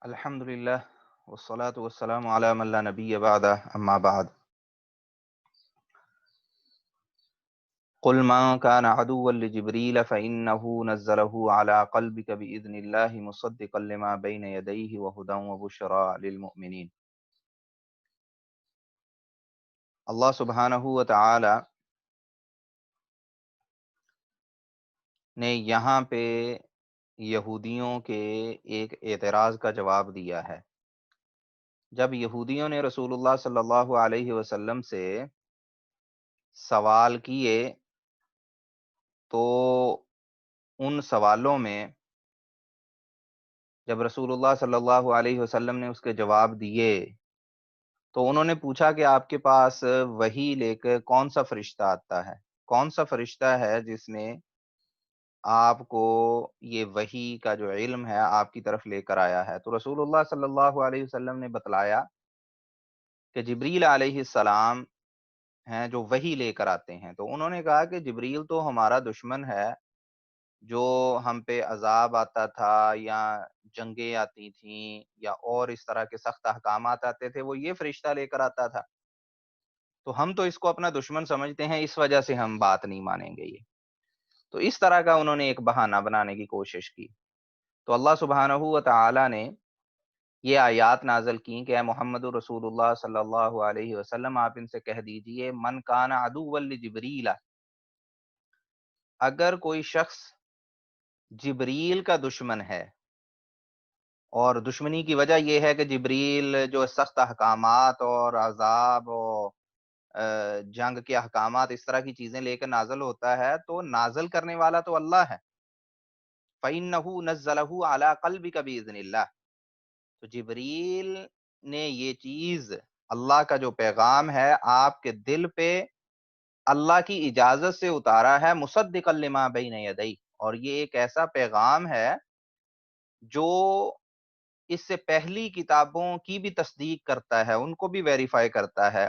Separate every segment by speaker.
Speaker 1: الحمد لله والصلاة والسلام على من لا نبي بعده أما بعد. قل من كان عدوا لجبريل فإنه نزله على قلبك بإذن الله مصدقا لما بين يديه وهدى وبشرى للمؤمنين. اللہ سبحانہ و تعالی نے یہاں پہ یہودیوں کے ایک اعتراض کا جواب دیا ہے. جب یہودیوں نے رسول اللہ صلی اللہ علیہ وسلم سے سوال کیے تو ان سوالوں میں جب رسول اللہ صلی اللہ علیہ وسلم نے اس کے جواب دیے تو انہوں نے پوچھا کہ آپ کے پاس وحی لے کے کون سا فرشتہ آتا ہے، کون سا فرشتہ ہے جس نے آپ کو یہ وحی کا جو علم ہے آپ کی طرف لے کر آیا ہے. تو رسول اللہ صلی اللہ علیہ وسلم نے بتلایا کہ جبریل علیہ السلام ہیں جو وحی لے کر آتے ہیں. تو انہوں نے کہا کہ جبریل تو ہمارا دشمن ہے، جو ہم پہ عذاب آتا تھا یا جنگیں آتی تھیں یا اور اس طرح کے سخت احکامات آتے تھے، وہ یہ فرشتہ لے کر آتا تھا. تو ہم تو اس کو اپنا دشمن سمجھتے ہیں، اس وجہ سے ہم بات نہیں مانیں گے یہ. تو اس طرح کا انہوں نے ایک بہانہ بنانے کی کوشش کی. تو اللہ سبحانہ و تعالی نے یہ آیات نازل کی کہ اے محمد رسول اللہ صلی اللہ علیہ وسلم، آپ ان سے کہہ دیجئے من کان عدوا لجبریل، اگر کوئی شخص جبریل کا دشمن ہے، اور دشمنی کی وجہ یہ ہے کہ جبریل جو سخت احکامات اور عذاب اور جنگ کے احکامات اس طرح کی چیزیں لے کر نازل ہوتا ہے، تو نازل کرنے والا تو اللہ ہے. فَإِنَّهُ نَزَّلَهُ عَلَىٰ قَلْبِكَ بِإِذْنِ اللَّهِ. تو جبریل نے یہ چیز، اللہ کا جو پیغام ہے، آپ کے دل پہ اللہ کی اجازت سے اتارا ہے، مصدقا لما بین یدیہ. اور یہ ایک ایسا پیغام ہے جو اس سے پہلی کتابوں کی بھی تصدیق کرتا ہے، ان کو بھی ویریفائی کرتا ہے.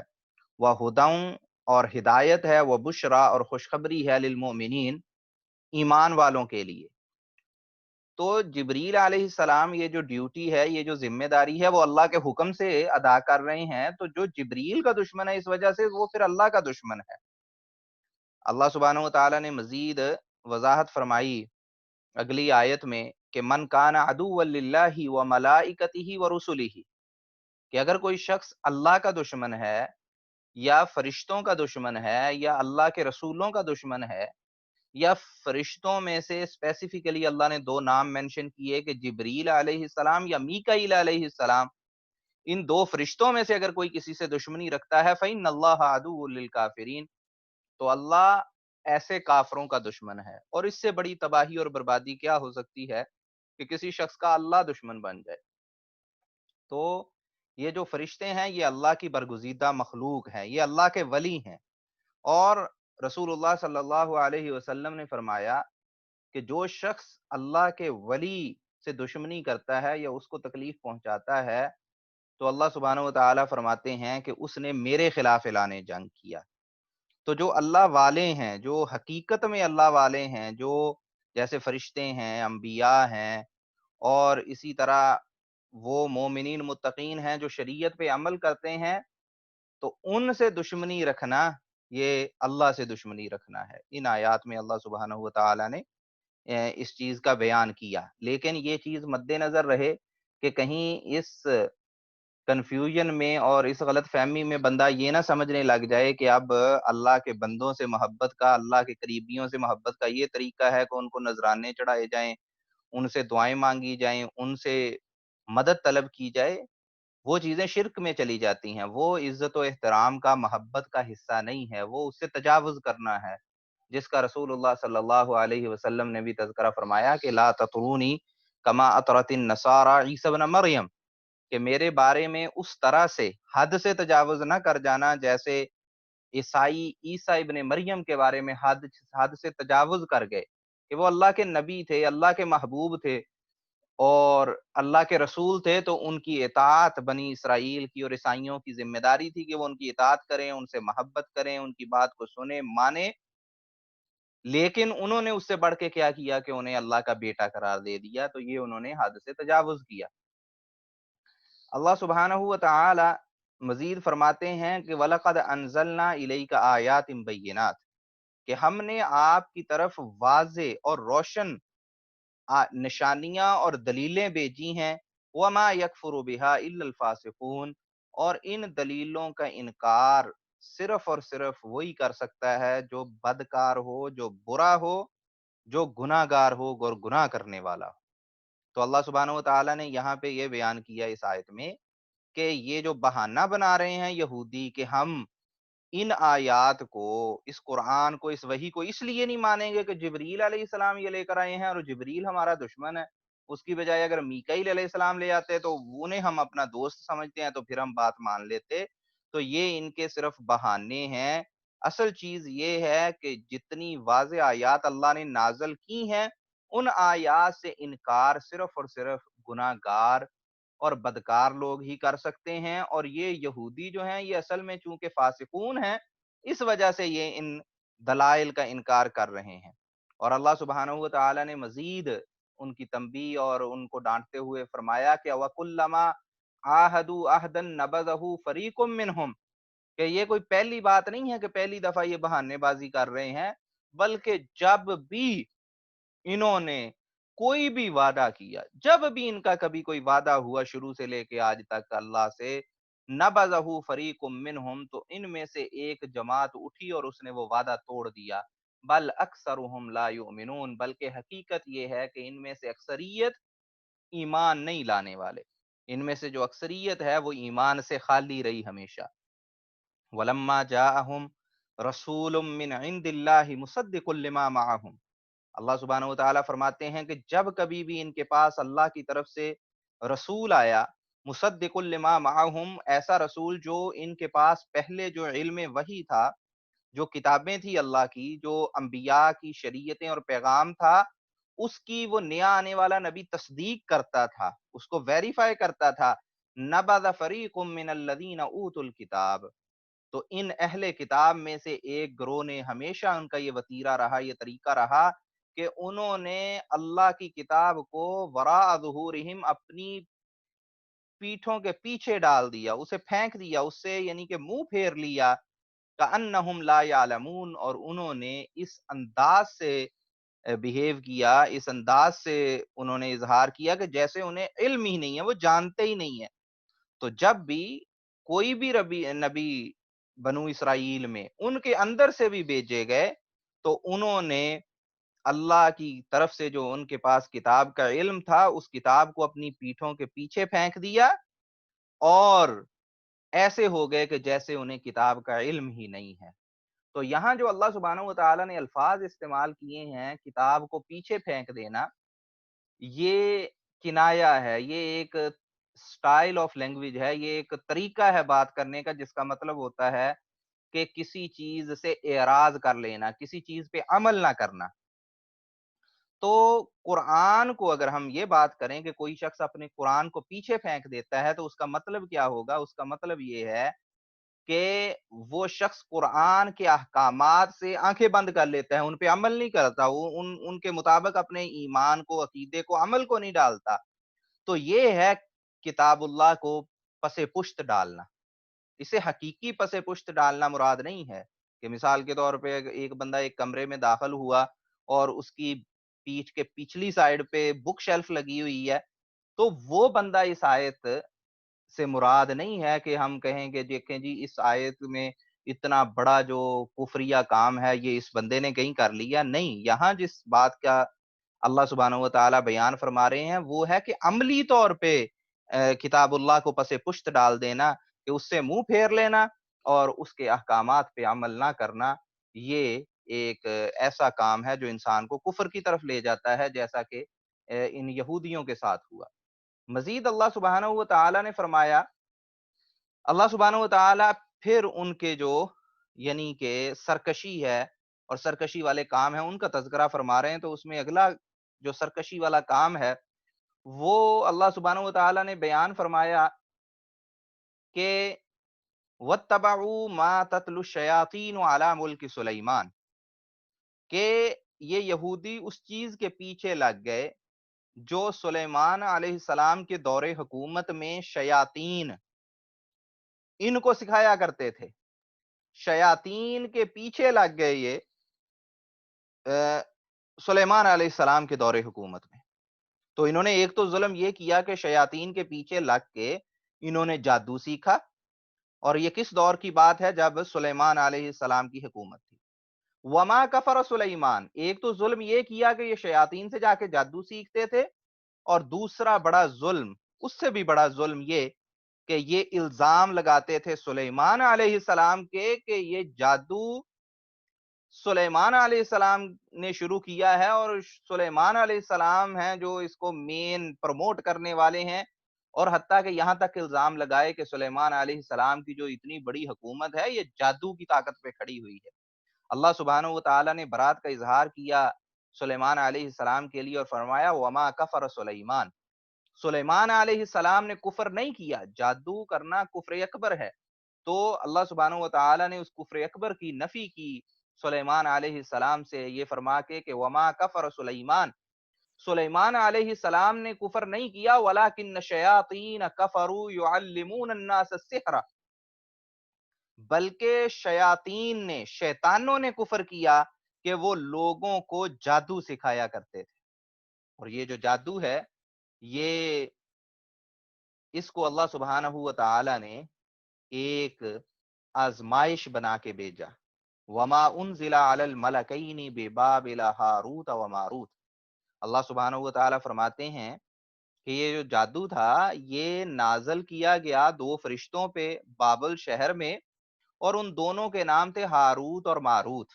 Speaker 1: وہ ہدوں، اور ہدایت ہے، وہ بشرا، اور خوشخبری ہے، للمؤمنین، ایمان والوں کے لیے. تو جبریل علیہ السلام یہ جو ڈیوٹی ہے، یہ جو ذمہ داری ہے، وہ اللہ کے حکم سے ادا کر رہے ہیں. تو جو جبریل کا دشمن ہے اس وجہ سے وہ پھر اللہ کا دشمن ہے. اللہ سبحانہ و تعالی نے مزید وضاحت فرمائی اگلی آیت میں کہ من کان عدوا للہ وملائکتہ ورسلہ، کہ اگر کوئی شخص اللہ کا دشمن ہے یا فرشتوں کا دشمن ہے یا اللہ کے رسولوں کا دشمن ہے، یا فرشتوں میں سے اسپیسیفکلی اللہ نے دو نام مینشن کیے کہ جبریل علیہ السلام یا میکائیل علیہ السلام، ان دو فرشتوں میں سے اگر کوئی کسی سے دشمنی رکھتا ہے فإن اللہ عدو للکافرین، تو اللہ ایسے کافروں کا دشمن ہے. اور اس سے بڑی تباہی اور بربادی کیا ہو سکتی ہے کہ کسی شخص کا اللہ دشمن بن جائے. تو یہ جو فرشتے ہیں یہ اللہ کی برگزیدہ مخلوق ہیں، یہ اللہ کے ولی ہیں. اور رسول اللہ صلی اللہ علیہ وسلم نے فرمایا کہ جو شخص اللہ کے ولی سے دشمنی کرتا ہے یا اس کو تکلیف پہنچاتا ہے، تو اللہ سبحانہ و تعالیٰ فرماتے ہیں کہ اس نے میرے خلاف اعلان جنگ کیا. تو جو اللہ والے ہیں، جو حقیقت میں اللہ والے ہیں، جو جیسے فرشتے ہیں، انبیاء ہیں، اور اسی طرح وہ مومنین متقین ہیں جو شریعت پہ عمل کرتے ہیں، تو ان سے دشمنی رکھنا یہ اللہ سے دشمنی رکھنا ہے. ان آیات میں اللہ سبحانہ و تعالی نے اس چیز کا بیان کیا. لیکن یہ چیز مد نظر رہے کہ کہیں اس کنفیوژن میں اور اس غلط فہمی میں بندہ یہ نہ سمجھنے لگ جائے کہ اب اللہ کے بندوں سے محبت کا، اللہ کے قریبیوں سے محبت کا یہ طریقہ ہے کہ ان کو نذرانے چڑھائے جائیں، ان سے دعائیں مانگی جائیں، ان سے مدد طلب کی جائے. وہ چیزیں شرک میں چلی جاتی ہیں، وہ عزت و احترام کا، محبت کا حصہ نہیں ہے، وہ اس سے تجاوز کرنا ہے، جس کا رسول اللہ صلی اللہ علیہ وسلم نے بھی تذکرہ فرمایا کہ لا تطرونی کما اطرت النصارى عیسی ابن مریم، کہ میرے بارے میں اس طرح سے حد سے تجاوز نہ کر جانا جیسے عیسائی عیسیٰ ابن مریم کے بارے میں حد سے تجاوز کر گئے کہ وہ اللہ کے نبی تھے، اللہ کے محبوب تھے اور اللہ کے رسول تھے. تو ان کی اطاعت بنی اسرائیل کی اور عیسائیوں کی ذمہ داری تھی کہ وہ ان کی اطاعت کریں، ان سے محبت کریں، ان کی بات کو سنیں، مانیں. لیکن انہوں نے اس سے بڑھ کے کیا کیا کہ انہیں اللہ کا بیٹا قرار دے دیا. تو یہ انہوں نے حد سے تجاوز کیا. اللہ سبحانہ و تعالی مزید فرماتے ہیں کہ وَلَقَدْ أَنزَلْنَا إِلَيْكَ آيَاتٍ بَيِّنَاتٍ، کہ ہم نے آپ کی طرف واضح اور روشن نشانیاں اور دلیلیں بھیجی ہیں۔ وَمَا يَكْفُرُ بِهَا إِلَّا الْفَاسِقُونَ، اور ان دلیلوں کا انکار صرف اور صرف وہی کر سکتا ہے جو بدکار ہو، جو برا ہو، جو گناہ گار ہو اور گناہ کرنے والا ہو۔ تو اللہ سبحانہ و تعالیٰ نے یہاں پہ یہ بیان کیا اس آیت میں کہ یہ جو بہانہ بنا رہے ہیں یہودی کہ ہم ان آیات کو، اس قرآن کو، اس وحی کو اس لیے نہیں مانیں گے کہ جبریل علیہ السلام یہ لے کر آئے ہیں اور جبریل ہمارا دشمن ہے، اس کی بجائے اگر میکائیل علیہ السلام لے آتے تو انہیں ہم اپنا دوست سمجھتے ہیں تو پھر ہم بات مان لیتے، تو یہ ان کے صرف بہانے ہیں۔ اصل چیز یہ ہے کہ جتنی واضح آیات اللہ نے نازل کی ہیں، ان آیات سے انکار صرف اور صرف گناہ گار اور بدکار لوگ ہی کر سکتے ہیں، اور یہ یہودی جو ہیں یہ اصل میں چونکہ فاسقون ہیں، اس وجہ سے یہ ان دلائل کا انکار کر رہے ہیں۔ اور اللہ سبحانہ و تعالی نے مزید ان کی تنبیہ اور ان کو ڈانٹتے ہوئے فرمایا کہ وَكُلَّمَا عَاهَدُوا عَهْدًا نَبَذَهُ فَرِيقٌ مِّنْهُمْ، کہ یہ کوئی پہلی بات نہیں ہے کہ پہلی دفعہ یہ بہانے بازی کر رہے ہیں، بلکہ جب بھی انہوں نے کوئی بھی وعدہ کیا، جب بھی ان کا کبھی کوئی وعدہ ہوا شروع سے لے کے آج تک اللہ سے، نَبَذَهُ فَرِيقٌ مِّنْهُمْ، تو ان میں سے ایک جماعت اٹھی اور اس نے وہ وعدہ توڑ دیا۔ بل اکثرهم لا یؤمنون، بلکہ حقیقت یہ ہے کہ ان میں سے اکثریت ایمان نہیں لانے والے، ان میں سے جو اکثریت ہے وہ ایمان سے خالی رہی ہمیشہ۔ وَلَمَّا جَاءَهُمْ رَسُولٌ مِّنْ عِندِ اللَّهِ مُصَدِّقٌ لِّمَا مَعَهُمْ، اللہ سبحانہ و تعالیٰ فرماتے ہیں کہ جب کبھی بھی ان کے پاس اللہ کی طرف سے رسول آیا، مصدق لما معہم، ایسا رسول جو ان کے پاس پہلے جو علم وحی تھا، جو کتابیں تھی اللہ کی، جو انبیاء کی شریعتیں اور پیغام تھا، اس کی وہ نیا آنے والا نبی تصدیق کرتا تھا، اس کو ویریفائی کرتا تھا۔ نبذ فریق من الذین اوتوا الکتاب، تو ان اہل کتاب میں سے ایک گروہ نے، ہمیشہ ان کا یہ وتیرہ رہا، یہ طریقہ رہا کہ انہوں نے اللہ کی کتاب کو وراء ظہورہم، اپنی پیٹھوں کے پیچھے ڈال دیا، اسے پھینک دیا، اس سے یعنی کہ منہ پھیر لیا، کأنہم لا یعلمون، اور انہوں نے اس انداز سے بہیو کیا، اس انداز سے انہوں نے اظہار کیا کہ جیسے انہیں علم ہی نہیں ہے، وہ جانتے ہی نہیں ہے۔ تو جب بھی کوئی بھی نبی بنو اسرائیل میں ان کے اندر سے بھی بھیجے گئے، تو انہوں نے اللہ کی طرف سے جو ان کے پاس کتاب کا علم تھا، اس کتاب کو اپنی پیٹھوں کے پیچھے پھینک دیا، اور ایسے ہو گئے کہ جیسے انہیں کتاب کا علم ہی نہیں ہے۔ تو یہاں جو اللہ سبحانہ و تعالیٰ نے الفاظ استعمال کیے ہیں، کتاب کو پیچھے پھینک دینا، یہ کنایا ہے، یہ ایک سٹائل آف لینگویج ہے، یہ ایک طریقہ ہے بات کرنے کا، جس کا مطلب ہوتا ہے کہ کسی چیز سے اعراض کر لینا، کسی چیز پہ عمل نہ کرنا۔ تو قرآن کو اگر ہم یہ بات کریں کہ کوئی شخص اپنے قرآن کو پیچھے پھینک دیتا ہے، تو اس کا مطلب کیا ہوگا؟ اس کا مطلب یہ ہے کہ وہ شخص قرآن کے احکامات سے آنکھیں بند کر لیتا ہے، ان پہ عمل نہیں کرتا، وہ ان کے مطابق اپنے ایمان کو، عقیدے کو، عمل کو نہیں ڈالتا۔ تو یہ ہے کتاب اللہ کو پس پشت ڈالنا۔ اسے حقیقی پس پشت ڈالنا مراد نہیں ہے کہ مثال کے طور پہ ایک بندہ ایک کمرے میں داخل ہوا اور اس کی پیٹھ کے پچھلی سائڈ پہ بک شیلف لگی ہوئی ہے، تو وہ بندہ اس آیت سے مراد نہیں ہے کہ ہم کہیں کہ دیکھیں جی اس آیت میں اتنا بڑا جو کفریہ کام ہے یہ اس بندے نے کہیں کر لیا۔ نہیں، یہاں جس بات کا اللہ سبحانہ و تعالیٰ بیان فرما رہے ہیں وہ ہے کہ عملی طور پہ کتاب اللہ کو پس پشت ڈال دینا، کہ اس سے منہ پھیر لینا اور اس کے احکامات پہ عمل نہ کرنا، یہ ایک ایسا کام ہے جو انسان کو کفر کی طرف لے جاتا ہے، جیسا کہ ان یہودیوں کے ساتھ ہوا۔ مزید اللہ سبحانہ و تعالیٰ نے فرمایا، اللہ سبحانہ و تعالیٰ پھر ان کے جو یعنی کہ سرکشی ہے اور سرکشی والے کام ہیں ان کا تذکرہ فرما رہے ہیں، تو اس میں اگلا جو سرکشی والا کام ہے وہ اللہ سبحانہ و تعالیٰ نے بیان فرمایا کہ وَاتَّبَعُوا مَا تَتْلُو الشَّيَاطِينُ عَلَى مُلْكِ سُلَيْمَانَ، کہ یہ یہودی اس چیز کے پیچھے لگ گئے جو سلیمان علیہ السلام کے دور حکومت میں شیاطین ان کو سکھایا کرتے تھے، شیاطین کے پیچھے لگ گئے یہ آ، سلیمان علیہ السلام کے دور حکومت میں۔ تو انہوں نے ایک تو ظلم یہ کیا کہ شیاطین کے پیچھے لگ کے انہوں نے جادو سیکھا، اور یہ کس دور کی بات ہے؟ جب سلیمان علیہ السلام کی حکومت تھی۔ وما کفر سلیمان، ایک تو ظلم یہ کیا کہ یہ شیاطین سے جا کے جادو سیکھتے تھے، اور دوسرا بڑا ظلم، اس سے بھی بڑا ظلم یہ کہ یہ الزام لگاتے تھے سلیمان علیہ السلام کے کہ یہ جادو سلیمان علیہ السلام نے شروع کیا ہے، اور سلیمان علیہ السلام ہیں جو اس کو مین پروموٹ کرنے والے ہیں، اور حتیٰ کہ یہاں تک الزام لگائے کہ سلیمان علیہ السلام کی جو اتنی بڑی حکومت ہے یہ جادو کی طاقت پہ کھڑی ہوئی ہے۔ اللہ سبحانہ و تعالیٰ نے برات کا اظہار کیا سلیمان علیہ السلام کے لیے اور فرمایا وما کفر سلیمان، سلیمان علیہ السلام نے کفر نہیں کیا، جادو کرنا کفر اکبر ہے۔ تو اللہ سبحانہ و تعالیٰ نے اس کفر اکبر کی نفی کی سلیمان علیہ السلام سے، یہ فرما کے کہ وما کفر سلیمان، سلیمان علیہ السلام نے کفر نہیں کیا، ولیکن الشیاطین کفروا یعلمون الناس السحر، بلکہ شیاطین نے، شیطانوں نے کفر کیا کہ وہ لوگوں کو جادو سکھایا کرتے تھے۔ اور یہ جو جادو ہے، یہ اس کو اللہ سبحانہ و تعالی نے ایک آزمائش بنا کے بھیجا۔ وما انزل علی الملکین ببابل ہاروت و ماروت، اللہ سبحانہ و تعالی فرماتے ہیں کہ یہ جو جادو تھا یہ نازل کیا گیا دو فرشتوں پہ بابل شہر میں، اور ان دونوں کے نام تھے ہاروت اور ماروت۔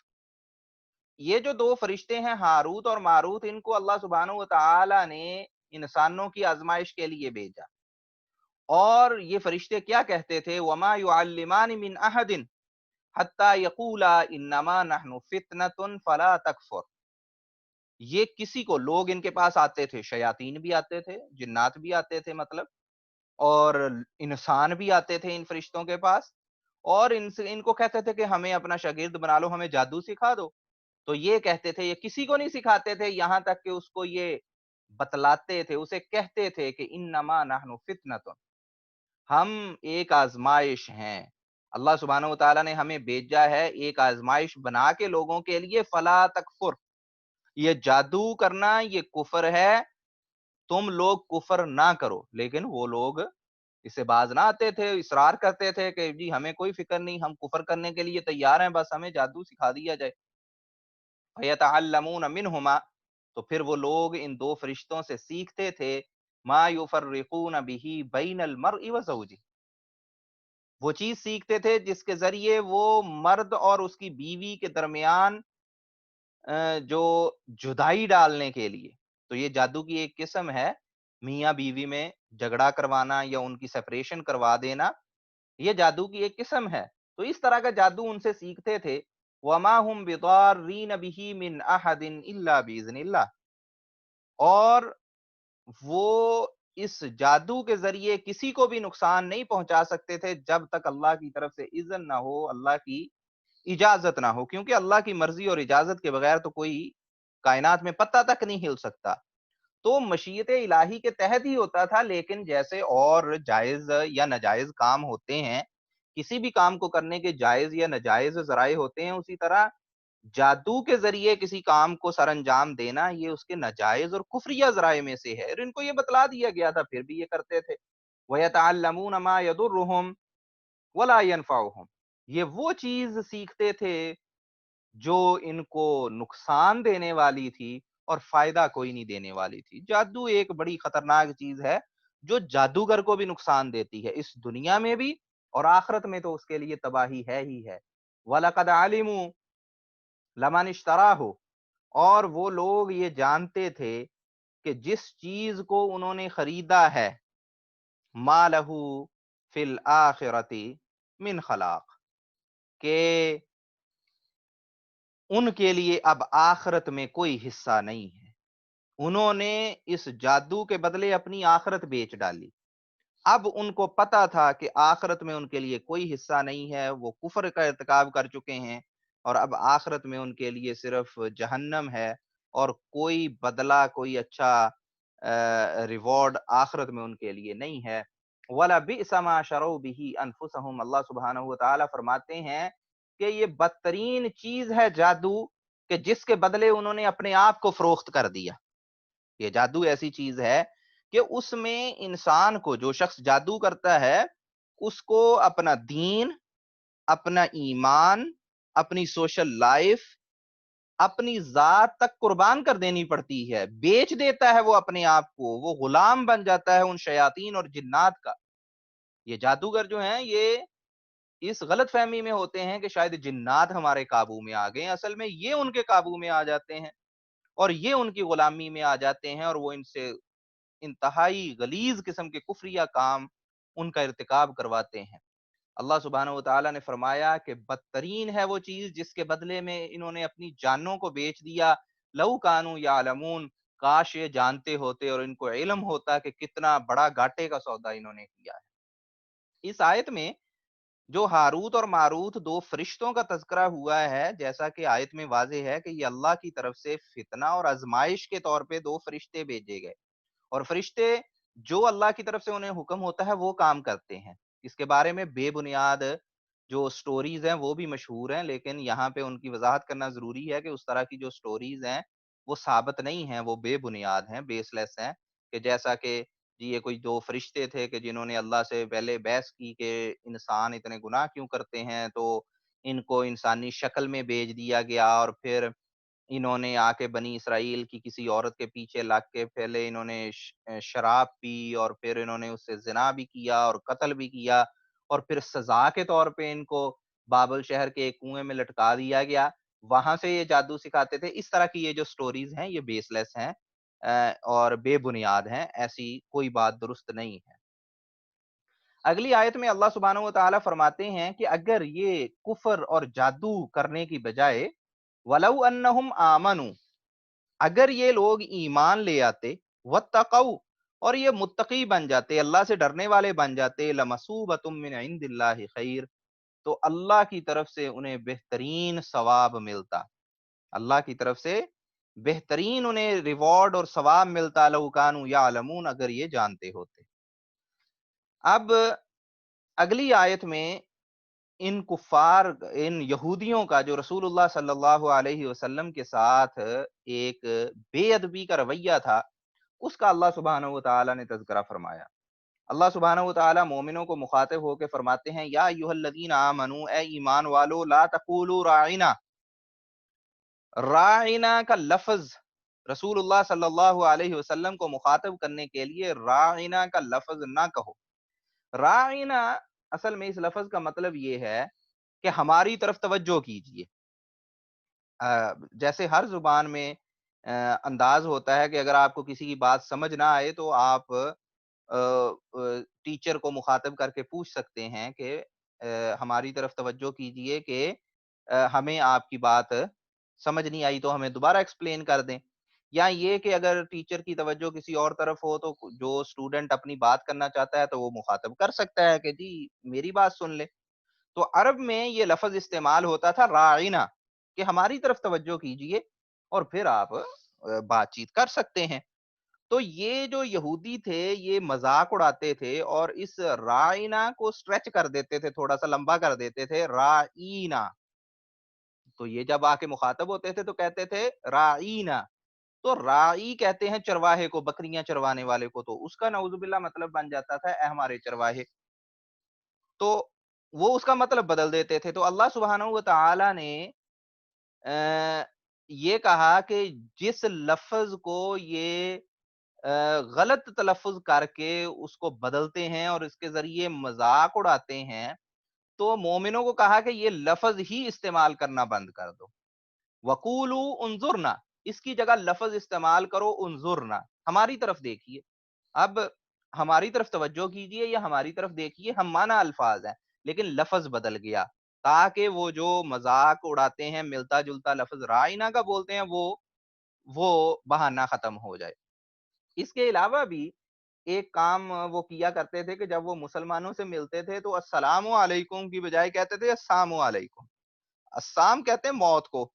Speaker 1: یہ جو دو فرشتے ہیں ہاروت اور ماروت، ان کو اللہ سبحانہ و تعالی نے انسانوں کی آزمائش کے لیے بھیجا۔ اور یہ فرشتے کیا کہتے تھے؟ وما يعلمان من احد حتی یقولا انما نحن فتنة فلا تکفر، یہ کسی کو، لوگ ان کے پاس آتے تھے، شیاطین بھی آتے تھے، جنات بھی آتے تھے مطلب، اور انسان بھی آتے تھے ان فرشتوں کے پاس، اور ان کو کہتے تھے کہ ہمیں اپنا شاگرد بنا لو، ہمیں جادو سکھا دو۔ تو یہ کہتے تھے، یہ کسی کو نہیں سکھاتے تھے، یہاں تک کہ اس کو یہ بتلاتے تھے، اسے کہتے تھے کہ انما نحن فتنۃ، ہم ایک آزمائش ہیں، اللہ سبحانہ و تعالیٰ نے ہمیں بھیجا ہے ایک آزمائش بنا کے لوگوں کے لیے، فلا تکفر، یہ جادو کرنا یہ کفر ہے، تم لوگ کفر نہ کرو۔ لیکن وہ لوگ اس سے باز نہ آتے تھے، اصرار کرتے تھے کہ جی ہمیں کوئی فکر نہیں، ہم کفر کرنے کے لیے تیار ہیں، بس ہمیں جادو سکھا دیا جائے۔ فَيَتَعَلَّمُونَ مِنْهُمَا، تو پھر وہ لوگ ان دو فرشتوں سے سیکھتے تھے، مَا يُفَرِّقُونَ بِهِ بَيْنَ الْمَرْءِ وَزَوْجِهِ، وہ چیز سیکھتے تھے جس کے ذریعے وہ مرد اور اس کی بیوی کے درمیان جو جدائی ڈالنے کے لیے، تو یہ جادو کی ایک قسم ہے، میاں بیوی میں جھگڑا کروانا یا ان کی سپریشن کروا دینا، یہ جادو کی ایک قسم ہے۔ تو اس طرح کا جادو ان سے سیکھتے تھے۔ وَمَا هُمْ بِضَارِّينَ بِهِ مِنْ أَحَدٍ إِلَّا بِإِذْنِ اللَّهِ، اور وہ اس جادو کے ذریعے کسی کو بھی نقصان نہیں پہنچا سکتے تھے جب تک اللہ کی طرف سے اذن نہ ہو، اللہ کی اجازت نہ ہو، کیونکہ اللہ کی مرضی اور اجازت کے بغیر تو کوئی کائنات میں پتہ تک نہیں ہل سکتا۔ تو مشیت الہی کے تحت ہی ہوتا تھا، لیکن جیسے اور جائز یا ناجائز کام ہوتے ہیں، کسی بھی کام کو کرنے کے جائز یا ناجائز ذرائع ہوتے ہیں، اسی طرح جادو کے ذریعے کسی کام کو سر انجام دینا یہ اس کے ناجائز اور کفریہ ذرائع میں سے ہے، اور ان کو یہ بتلا دیا گیا تھا، پھر بھی یہ کرتے تھے۔ وَيَتَعَلَّمُونَ مَا يَضُرُّهُمْ وَلَا يَنفَعُهُمْ، یہ وہ چیز سیکھتے تھے جو ان کو نقصان دینے والی تھی اور فائدہ کوئی نہیں دینے والی تھی۔ جادو ایک بڑی خطرناک چیز ہے جو جادوگر کو بھی نقصان دیتی ہے، اس دنیا میں بھی، اور آخرت میں تو اس کے لیے تباہی ہے ہی ہے۔ وَلَقَدْ عَلِمُوا لَمَنِ اشْتَرَاهُ، اور وہ لوگ یہ جانتے تھے کہ جس چیز کو انہوں نے خریدا ہے، مَا لَهُ فِي الْآخِرَةِ مِنْ خَلَاقٍ، کہ ان کے لیے اب آخرت میں کوئی حصہ نہیں ہے۔ انہوں نے اس جادو کے بدلے اپنی آخرت بیچ ڈالی۔ اب ان کو پتا تھا کہ آخرت میں ان کے لیے کوئی حصہ نہیں ہے، وہ کفر کا ارتکاب کر چکے ہیں، اور اب آخرت میں ان کے لیے صرف جہنم ہے، اور کوئی بدلہ، کوئی اچھا ریوارڈ آخرت میں ان کے لیے نہیں ہے۔ وَلَبِئْسَ مَا شَرَوْا بِهِ أَنفُسَهُمْ، اللہ سبحانہ وتعالیٰ فرماتے ہیں کہ یہ بدترین چیز ہے جادو، کہ جس کے بدلے انہوں نے اپنے آپ کو فروخت کر دیا۔ یہ جادو ایسی چیز ہے کہ اس میں انسان کو، جو شخص جادو کرتا ہے، اس کو اپنا دین، اپنا ایمان، اپنی سوشل لائف، اپنی ذات تک قربان کر دینی پڑتی ہے، بیچ دیتا ہے وہ اپنے آپ کو، وہ غلام بن جاتا ہے ان شیاطین اور جنات کا۔ یہ جادوگر جو ہیں، یہ اس غلط فہمی میں ہوتے ہیں کہ شاید جنات ہمارے قابو میں آ گئے، اصل میں یہ ان کے قابو میں آ جاتے ہیں اور یہ ان کی غلامی میں آ جاتے ہیں، اور وہ ان سے انتہائی غلیظ قسم کے کفریہ کام ان کا ارتکاب کرواتے ہیں۔ اللہ سبحانہ وتعالیٰ نے فرمایا کہ بدترین ہے وہ چیز جس کے بدلے میں انہوں نے اپنی جانوں کو بیچ دیا۔ لو کانوا یعلمون، کاش یہ جانتے ہوتے اور ان کو علم ہوتا کہ کتنا بڑا گھاٹے کا سودا انہوں نے کیا ہے۔ اس آیت میں جو ہاروت اور ماروت دو فرشتوں کا تذکرہ ہوا ہے، جیسا کہ آیت میں واضح ہے کہ یہ اللہ کی طرف سے فتنہ اور آزمائش کے طور پہ دو فرشتے بھیجے گئے، اور فرشتے جو اللہ کی طرف سے انہیں حکم ہوتا ہے وہ کام کرتے ہیں۔ اس کے بارے میں بے بنیاد جو سٹوریز ہیں وہ بھی مشہور ہیں، لیکن یہاں پہ ان کی وضاحت کرنا ضروری ہے کہ اس طرح کی جو سٹوریز ہیں وہ ثابت نہیں ہیں، وہ بے بنیاد ہیں، بیس لیس ہیں، کہ جیسا کہ جی یہ کوئی دو فرشتے تھے کہ جنہوں نے اللہ سے پہلے بحث کی کہ انسان اتنے گناہ کیوں کرتے ہیں، تو ان کو انسانی شکل میں بھیج دیا گیا، اور پھر انہوں نے آ کے بنی اسرائیل کی کسی عورت کے پیچھے لگ کے پہلے انہوں نے شراب پی، اور پھر انہوں نے اس سے زنا بھی کیا اور قتل بھی کیا، اور پھر سزا کے طور پہ ان کو بابل شہر کے ایک کنویں میں لٹکا دیا گیا۔ وہاں سے یہ جادو سکھاتے تھے۔ اس طرح کی یہ جو سٹوریز ہیں یہ بیس لیس ہیں اور بے بنیاد ہیں، ایسی کوئی بات درست نہیں ہے۔ اگلی آیت میں اللہ سبحانہ و تعالیٰ فرماتے ہیں کہ اگر یہ کفر اور جادو کرنے کی بجائے وَلَوْ أَنَّهُمْ آمَنُوا، اگر یہ لوگ ایمان لے آتے، وَاتَّقَوْا، اور یہ متقی بن جاتے، اللہ سے ڈرنے والے بن جاتے، لَمَثُوبَةٌ مِّنْ عِندِ اللَّهِ خَيْرٌ، تو اللہ کی طرف سے انہیں بہترین ثواب ملتا، اللہ کی طرف سے بہترین انہیں ریوارڈ اور ثواب ملتا، لَوْ كَانُوا يَعْلَمُونَ، اگر یہ جانتے ہوتے۔ اب اگلی آیت میں ان کفار، ان یہودیوں کا جو رسول اللہ صلی اللہ علیہ وسلم کے ساتھ ایک بے ادبی کا رویہ تھا، اس کا اللہ سبحانہ و تعالیٰ نے تذکرہ فرمایا۔ اللہ سبحانہ و تعالیٰ مومنوں کو مخاطب ہو کے فرماتے ہیں، یا ایھا الذین آمنوا، اے ایمان والو، لا تقولوا راعنا، راعنا کا لفظ رسول اللہ صلی اللہ علیہ وسلم کو مخاطب کرنے کے لیے راعنا کا لفظ نہ کہو۔ راعنا اصل میں اس لفظ کا مطلب یہ ہے کہ ہماری طرف توجہ کیجیے۔ جیسے ہر زبان میں انداز ہوتا ہے کہ اگر آپ کو کسی کی بات سمجھ نہ آئے تو آپ ٹیچر کو مخاطب کر کے پوچھ سکتے ہیں کہ ہماری طرف توجہ کیجیے کہ ہمیں آپ کی بات سمجھ نہیں آئی تو ہمیں دوبارہ ایکسپلین کر دیں۔ یا یہ کہ اگر ٹیچر کی توجہ کسی اور طرف ہو تو جو اسٹوڈنٹ اپنی بات کرنا چاہتا ہے تو وہ مخاطب کر سکتا ہے کہ جی میری بات سن لے۔ تو عرب میں یہ لفظ استعمال ہوتا تھا راعنا، کہ ہماری طرف توجہ کیجئے اور پھر آپ بات چیت کر سکتے ہیں۔ تو یہ جو یہودی تھے یہ مذاق اڑاتے تھے اور اس راعنا کو سٹریچ کر دیتے تھے، تھوڑا سا لمبا کر دیتے تھے، رائینا۔ تو یہ جب آ کے مخاطب ہوتے تھے تو کہتے تھے رائینا۔ تو رائی کہتے ہیں چرواہے کو، بکریاں چروانے والے کو، تو اس کا نعوذ باللہ مطلب بن جاتا تھا اے ہمارے چرواہے۔ تو وہ اس کا مطلب بدل دیتے تھے۔ تو اللہ سبحانہ و تعالی نے یہ کہا کہ جس لفظ کو یہ غلط تلفظ کر کے اس کو بدلتے ہیں اور اس کے ذریعے مذاق اڑاتے ہیں، تو مومنوں کو کہا کہ یہ لفظ ہی استعمال کرنا بند کر دو۔ وَقُولُوا انظُرْنَا، اس کی جگہ لفظ استعمال کرو انظرنا، ہماری طرف دیکھیے۔ اب ہماری طرف توجہ کیجئے یا ہماری طرف دیکھیے، ہم معنی الفاظ ہیں لیکن لفظ بدل گیا، تاکہ وہ جو مذاق اڑاتے ہیں ملتا جلتا لفظ رائنا کا بولتے ہیں وہ بہانہ ختم ہو جائے۔ اس کے علاوہ بھی ایک کام وہ کیا کرتے تھے کہ جب وہ مسلمانوں سے ملتے تھے تو السلام علیکم کی بجائے کہتے تھے السلام علیکم۔ السلام کہتے ہیں موت کو،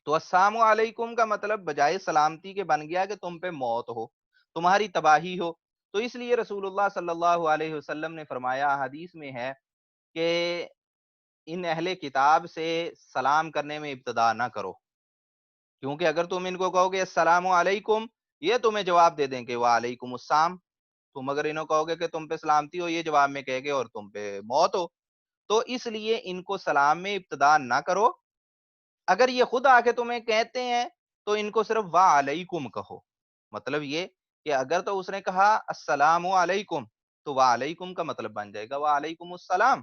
Speaker 1: تو السلام علیکم کا مطلب بجائے سلامتی کے بن گیا کہ تم پہ موت ہو۔ تمہاری تباہی ہو۔ تو اس لیے رسول اللہ صلی اللہ علیہ وسلم نے فرمایا، حدیث میں ہے کہ ان اہل کتاب سے سلام کرنے میں ابتدا نہ کرو، کیونکہ اگر تم ان کو کہو گے السلام علیکم، یہ تمہیں جواب دے دیں گے وعلیکم السلام۔ تم اگر انہوں کہو گے کہ تم پہ سلامتی ہو، یہ جواب میں کہے گے اور تم پہ موت ہو۔ تو اس لیے ان کو سلام میں ابتدا نہ کرو۔ اگر یہ خود آ کے تمہیں کہتے ہیں تو ان کو صرف وعلیکم کہو۔ مطلب یہ کہ اگر تو اس نے کہا السلام علیکم تو وعلیکم کا مطلب بن جائے گا وعلیکم السلام،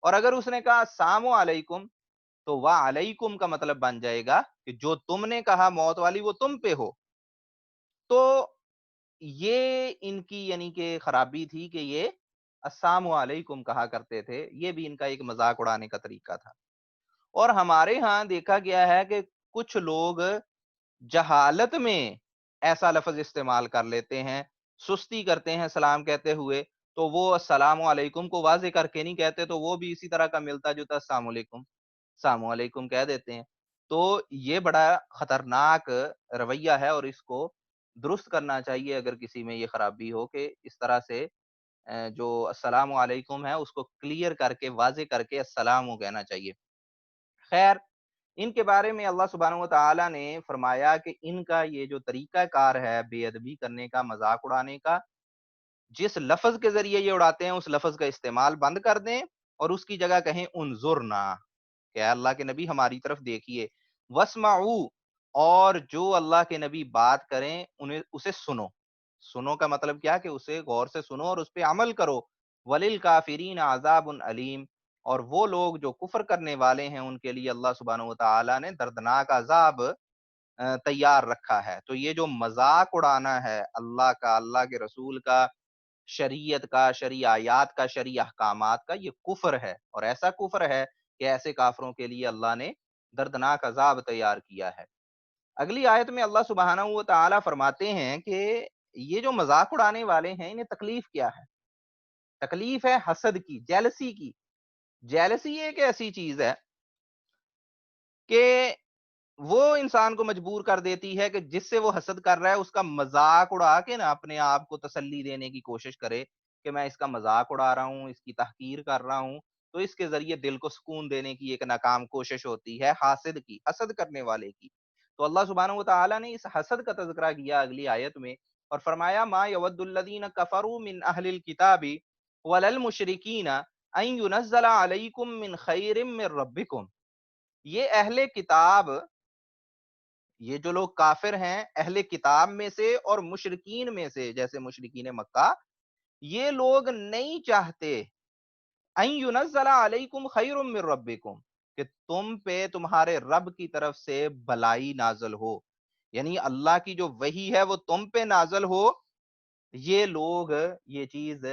Speaker 1: اور اگر اس نے کہا السلام علیکم تو وعلیکم کا مطلب بن جائے گا کہ جو تم نے کہا موت والی وہ تم پہ ہو۔ تو یہ ان کی یعنی کہ خرابی تھی کہ یہ السلام علیکم کہا کرتے تھے، یہ بھی ان کا ایک مذاق اڑانے کا طریقہ تھا۔ اور ہمارے ہاں دیکھا گیا ہے کہ کچھ لوگ جہالت میں ایسا لفظ استعمال کر لیتے ہیں، سستی کرتے ہیں سلام کہتے ہوئے، تو وہ السلام علیکم کو واضح کر کے نہیں کہتے، تو وہ بھی اسی طرح کا ملتا جلتا السلام علیکم السلام علیکم کہہ دیتے ہیں۔ تو یہ بڑا خطرناک رویہ ہے، اور اس کو درست کرنا چاہیے اگر کسی میں یہ خرابی ہو کہ اس طرح سے جو السلام علیکم ہے اس کو کلیئر کر کے واضح کر کے السلام کہنا چاہیے۔ خیر، ان کے بارے میں اللہ سبحانہ و تعالی نے فرمایا کہ ان کا یہ جو طریقہ کار ہے بے ادبی کرنے کا، مذاق اڑانے کا، جس لفظ کے ذریعے یہ اڑاتے ہیں اس لفظ کا استعمال بند کر دیں اور اس کی جگہ کہیں انظرنا، کہ اے اللہ کے نبی ہماری طرف دیکھیے، واسمعوا، اور جو اللہ کے نبی بات کریں انہیں اسے سنو۔ سنو کا مطلب کیا کہ اسے غور سے سنو اور اس پہ عمل کرو۔ وللکافرین عذاب علیم، اور وہ لوگ جو کفر کرنے والے ہیں ان کے لیے اللہ سبحانہ و تعالی نے دردناک عذاب تیار رکھا ہے۔ تو یہ جو مذاق اڑانا ہے اللہ کا، اللہ کے رسول کا، شریعت کا، شرعی آیات کا، شرعی احکامات کا، یہ کفر ہے، اور ایسا کفر ہے کہ ایسے کافروں کے لیے اللہ نے دردناک عذاب تیار کیا ہے۔ اگلی آیت میں اللہ سبحانہ و تعالی فرماتے ہیں کہ یہ جو مذاق اڑانے والے ہیں انہیں تکلیف کیا ہے؟ تکلیف ہے حسد کی، جیلسی کی۔ جیلسی ایک ایسی چیز ہے کہ وہ انسان کو مجبور کر دیتی ہے کہ جس سے وہ حسد کر رہا ہے اس کا مذاق اڑا کے نا اپنے آپ کو تسلی دینے کی کوشش کرے کہ میں اس کا مذاق اڑا رہا ہوں، اس کی تحقیر کر رہا ہوں، تو اس کے ذریعے دل کو سکون دینے کی ایک ناکام کوشش ہوتی ہے حاسد کی، حسد کرنے والے کی۔ تو اللہ سبحانہ و تعالی نے اس حسد کا تذکرہ کیا اگلی آیت میں اور فرمایا ما یود الذین کفروا من اہل الکتاب ولا المشرکین ان ینزل علیکم من خیر من ربکم۔ یہ اہل کتاب، یہ جو لوگ کافر ہیں اہل کتاب میں سے اور مشرکین میں سے، جیسے مشرکین مکہ، یہ لوگ نہیں چاہتے ان ینزل علیکم خیر من ربکم، کہ تم پہ تمہارے رب کی طرف سے بلائی نازل ہو، یعنی اللہ کی جو وحی ہے وہ تم پہ نازل ہو۔ یہ لوگ یہ چیز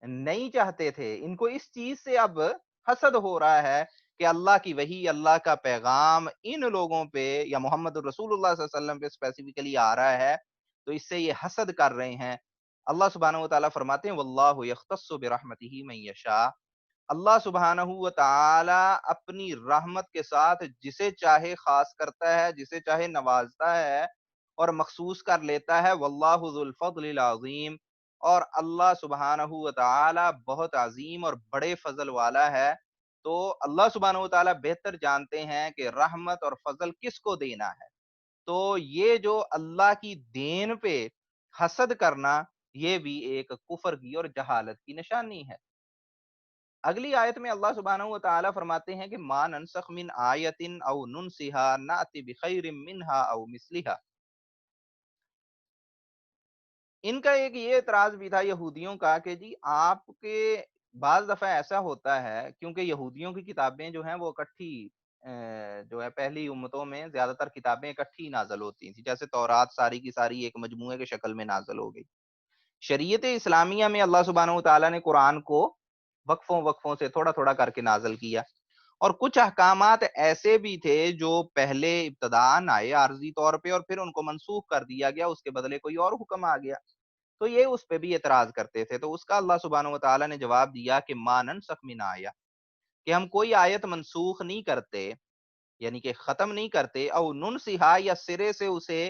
Speaker 1: نہیں چاہتے تھے، ان کو اس چیز سے اب حسد ہو رہا ہے کہ اللہ کی وحی، اللہ کا پیغام ان لوگوں پہ یا محمد الرسول اللہ صلی اللہ علیہ وسلم پہ اسپیسیفکلی آ رہا ہے، تو اس سے یہ حسد کر رہے ہیں۔ اللہ سبحانہ و تعالیٰ فرماتے ہیں واللہ یختص برحمتہ من یشاء، اللہ سبحانہ و تعالی اپنی رحمت کے ساتھ جسے چاہے خاص کرتا ہے، جسے چاہے نوازتا ہے اور مخصوص کر لیتا ہے۔ واللہ ذو الفضل العظیم، اور اللہ سبحانہ و تعالی بہت عظیم اور بڑے فضل والا ہے۔ تو اللہ سبحانہ و تعالی بہتر جانتے ہیں کہ رحمت اور فضل کس کو دینا ہے۔ تو یہ جو اللہ کی دین پہ حسد کرنا، یہ بھی ایک کفر کی اور جہالت کی نشانی ہے۔ اگلی آیت میں اللہ سبحانہ و تعالی فرماتے ہیں کہ ما ننسخ من آیت او ننسها نأتی بخیر منها او مثلها۔ ان کا ایک یہ اعتراض بھی تھا یہودیوں کا کہ جی آپ کے بعض دفعہ ایسا ہوتا ہے، کیونکہ یہودیوں کی کتابیں جو ہیں وہ اکٹھی جو ہے پہلی امتوں میں زیادہ تر کتابیں اکٹھی نازل ہوتی تھیں، جیسے تورات ساری کی ساری ایک مجموعے کے شکل میں نازل ہو گئی۔ شریعت اسلامیہ میں اللہ سبحانہ و تعالیٰ نے قرآن کو وقفوں وقفوں سے تھوڑا تھوڑا کر کے نازل کیا، اور کچھ احکامات ایسے بھی تھے جو پہلے ابتداءً آئے عارضی طور پہ اور پھر ان کو منسوخ کر دیا گیا، اس کے بدلے کوئی اور حکم آ گیا، تو یہ اس پہ بھی اعتراض کرتے تھے۔ تو اس کا اللہ سبحانہ و تعالیٰ نے جواب دیا کہ ما ننسخ من آیہ، کہ ہم کوئی آیت منسوخ نہیں کرتے، یعنی کہ ختم نہیں کرتے، او ننسہا، یا سرے سے اسے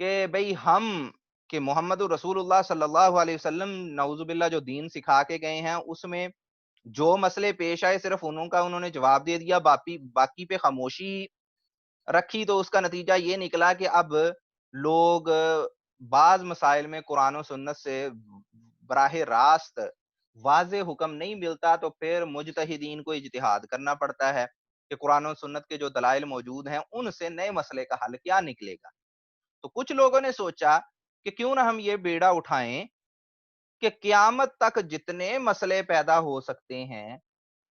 Speaker 1: کہ بھئی ہم کہ محمد رسول اللہ صلی اللہ علیہ وسلم نعوذ باللہ جو دین سکھا کے گئے ہیں اس میں جو مسئلے پیش آئے صرف انہوں نے جواب دے دیا، باقی پہ خاموشی رکھی، تو اس کا نتیجہ یہ نکلا کہ اب لوگ بعض مسائل میں قرآن و سنت سے براہ راست واضح حکم نہیں ملتا تو پھر مجتہدین کو اجتہاد کرنا پڑتا ہے کہ قرآن و سنت کے جو دلائل موجود ہیں ان سے نئے مسئلے کا حل کیا نکلے گا۔ تو کچھ لوگوں نے سوچا کہ کیوں نہ ہم یہ بیڑا اٹھائیں کہ قیامت تک جتنے مسئلے پیدا ہو سکتے ہیں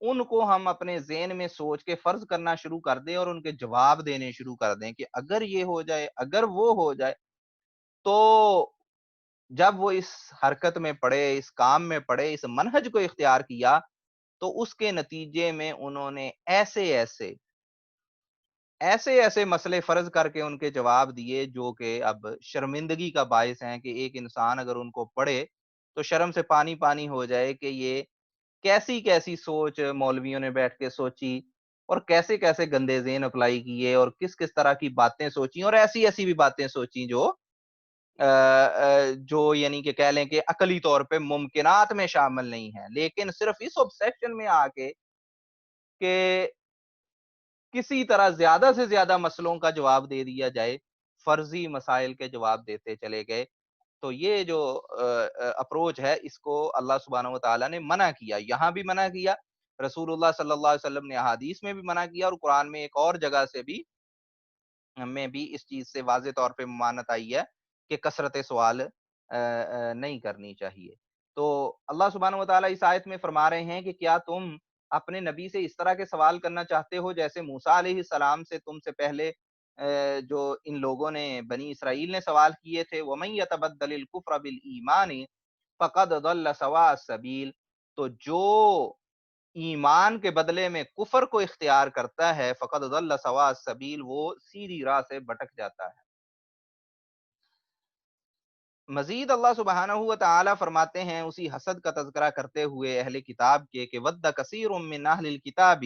Speaker 1: ان کو ہم اپنے ذہن میں سوچ کے فرض کرنا شروع کر دیں اور ان کے جواب دینے شروع کر دیں کہ اگر یہ ہو جائے، اگر وہ ہو جائے۔ تو جب وہ اس حرکت میں پڑے، اس کام میں پڑے، اس منہج کو اختیار کیا، تو اس کے نتیجے میں انہوں نے ایسے ایسے مسئلے فرض کر کے ان کے جواب دیے جو کہ اب شرمندگی کا باعث ہیں کہ ایک انسان اگر ان کو پڑھے تو شرم سے پانی پانی ہو جائے کہ یہ کیسی کیسی سوچ مولویوں نے بیٹھ کے سوچی اور کیسے کیسے گندے ذہن اپلائی کیے اور کس کس طرح کی باتیں سوچی اور ایسی ایسی بھی باتیں سوچی جو یعنی کہ کہہ لیں کہ عقلی طور پہ ممکنات میں شامل نہیں ہیں، لیکن صرف اس obsession میں آ کے کہ کسی طرح زیادہ سے زیادہ مسئلوں کا جواب دے دیا جائے، فرضی مسائل کے جواب دیتے چلے گئے۔ تو یہ جو اپروچ ہے اس کو اللہ سبحانہ وتعالیٰ نے منع کیا، یہاں بھی منع کیا، رسول اللہ صلی اللہ علیہ وسلم نے احادیث میں بھی منع کیا اور قرآن میں ایک اور جگہ سے بھی میں بھی اس چیز سے واضح طور پہ ممانعت آئی ہے کہ کثرت سوال نہیں کرنی چاہیے۔ تو اللہ سبحانہ وتعالیٰ اس آیت میں فرما رہے ہیں کہ کیا تم اپنے نبی سے اس طرح کے سوال کرنا چاہتے ہو جیسے موسیٰ علیہ السلام سے تم سے پہلے جو ان لوگوں نے بنی اسرائیل نے سوال کیے تھے وَمَن يَتَبَدَّلِ الْكُفْرَ بِالْإِيمَانِ فَقَدْ ضَلَّ سَوَاءَ السَّبِيلِ۔ تو جو ایمان کے بدلے میں کفر کو اختیار کرتا ہے فقد ضل سواء السبیل، وہ سیدھی راہ سے بھٹک جاتا ہے۔ مزید اللہ سبحانہ و تعالی فرماتے ہیں اسی حسد کا تذکرہ کرتے ہوئے اہل کتاب کے کہ ود کثیر من اہل الکتاب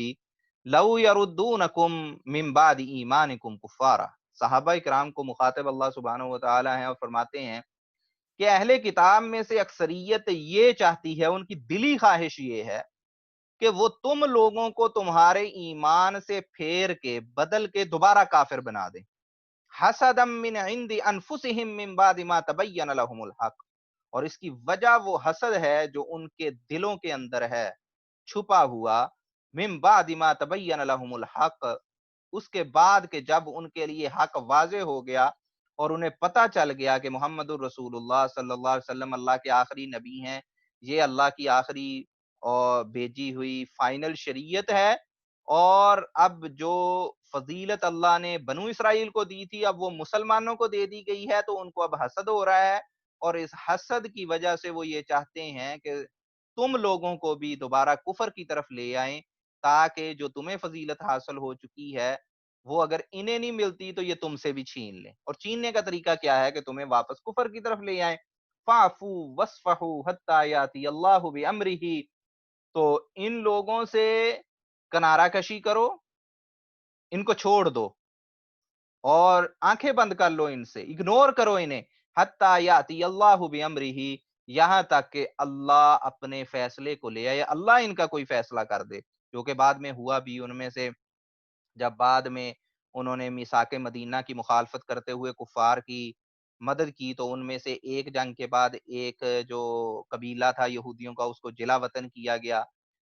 Speaker 1: لو یردونکم من بعد ایمانکم کفارا۔ صحابہ کرام کو مخاطب اللہ سبحانہ و تعالی ہیں اور فرماتے ہیں کہ اہل کتاب میں سے اکثریت یہ چاہتی ہے، ان کی دلی خواہش یہ ہے کہ وہ تم لوگوں کو تمہارے ایمان سے پھیر کے بدل کے دوبارہ کافر بنا دیں، حسدا من عند انفسهم من بعد ما تبین لهم الحق۔ اور اس کی وجہ وہ حسد ہے جو ان کے دلوں کے اندر ہے چھپا ہوا، من بعد ما تبین لهم الحق، اس کے بعد کہ جب ان کے لیے حق واضح ہو گیا اور انہیں پتہ چل گیا کہ محمد الرسول اللہ صلی اللہ علیہ وسلم اللہ کے آخری نبی ہیں، یہ اللہ کی آخری اور بھیجی ہوئی فائنل شریعت ہے، اور اب جو فضیلت اللہ نے بنو اسرائیل کو دی تھی اب وہ مسلمانوں کو دے دی گئی ہے، تو ان کو اب حسد ہو رہا ہے اور اس حسد کی وجہ سے وہ یہ چاہتے ہیں کہ تم لوگوں کو بھی دوبارہ کفر کی طرف لے آئیں تاکہ جو تمہیں فضیلت حاصل ہو چکی ہے وہ اگر انہیں نہیں ملتی تو یہ تم سے بھی چھین لیں، اور چھیننے کا طریقہ کیا ہے کہ تمہیں واپس کفر کی طرف لے آئیں۔ فَاعْفُوا وَاصْفَحُوا حَتَّىٰ يَأْتِيَ اللَّهُ بِأَمْرِهِ۔ تو ان لوگوں سے کنارہ کشی کرو، ان کو چھوڑ دو اور آنکھیں بند کر لو، ان سے اگنور کرو انہیں، حتیٰ یاتی اللہ بامرہ، یہاں تک کہ اللہ اپنے فیصلے کو لے آئے، اللہ ان کا کوئی فیصلہ کر دے، جو کہ بعد میں ہوا بھی۔ ان میں سے جب بعد میں انہوں نے میثاق مدینہ کی مخالفت کرتے ہوئے کفار کی مدد کی تو ان میں سے ایک جنگ کے بعد ایک جو قبیلہ تھا یہودیوں کا اس کو جلا وطن کیا گیا،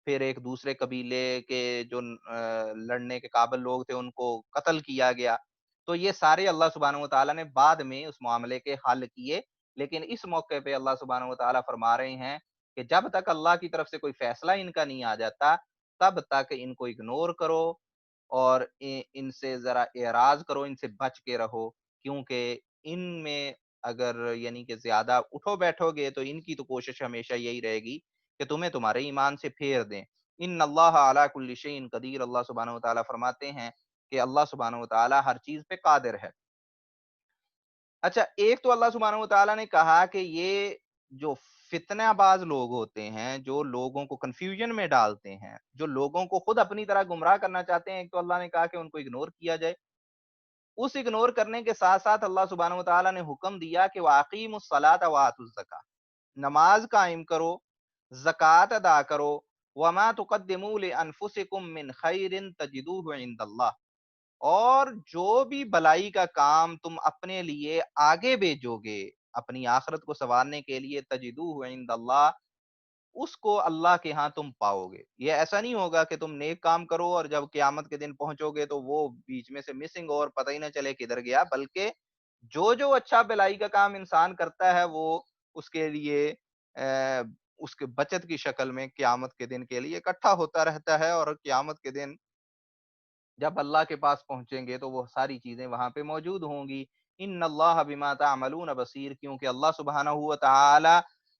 Speaker 1: پھر ایک دوسرے قبیلے کے جو لڑنے کے قابل لوگ تھے ان کو قتل کیا گیا۔ تو یہ سارے اللہ سبحانہ و تعالیٰ نے بعد میں اس معاملے کے حل کیے، لیکن اس موقع پہ اللہ سبحانہ و تعالیٰ فرما رہے ہیں کہ جب تک اللہ کی طرف سے کوئی فیصلہ ان کا نہیں آ جاتا تب تک ان کو اگنور کرو اور ان سے ذرا اعراض کرو، ان سے بچ کے رہو، کیونکہ ان میں اگر یعنی کہ زیادہ اٹھو بیٹھو گے تو ان کی تو کوشش ہمیشہ یہی رہے گی کہ تمہیں تمہارے ایمان سے پھیر دیں۔ ان اللہ علی کل شیء قدیر، اللہ سبحانہ و تعالیٰ فرماتے ہیں کہ اللہ سبحانہ و تعالیٰ ہر چیز پہ قادر ہے۔ اچھا، ایک تو اللہ سبحانہ و تعالیٰ نے کہا کہ یہ جو فتنہ باز لوگ ہوتے ہیں، جو لوگوں کو کنفیوژن میں ڈالتے ہیں، جو لوگوں کو خود اپنی طرح گمراہ کرنا چاہتے ہیں، ایک تو اللہ نے کہا کہ ان کو اگنور کیا جائے، اس اگنور کرنے کے ساتھ ساتھ اللہ سبحانہ وتعالیٰ نے حکم دیا کہ وَأَقِیمُوا الصَّلَاةَ وَآتُوا الزَّکَاةَ، نماز قائم کرو، زکوٰۃ ادا کرو، وَمَا تُقَدِّمُوا لِأَنفُسِكُم مِّن خَيْرٍ تَجِدُوهُ عِندَ اللَّهِ، اور جو بھی بلائی کا کام تم اپنے لیے آگے بھیجو گے اپنی آخرت کو سنوارنے کے لیے، تجدوہ عند اللہ، اس کو اللہ کے ہاں تم پاؤ گے۔ یہ ایسا نہیں ہوگا کہ تم نیک کام کرو اور جب قیامت کے دن پہنچو گے تو وہ بیچ میں سے مسنگ اور پتہ ہی نہ چلے کدھر گیا، بلکہ جو اچھا بلائی کا کام انسان کرتا ہے وہ اس کے لیے اس کے بچت کی شکل میں قیامت کے دن کے لیے اکٹھا ہوتا رہتا ہے، اور قیامت کے دن جب اللہ کے پاس پہنچیں گے تو وہ ساری چیزیں وہاں پہ موجود ہوں گی۔ ان اللہ بما تعملون بصیر، کیونکہ اللہ سبحانہ ہوا تعالی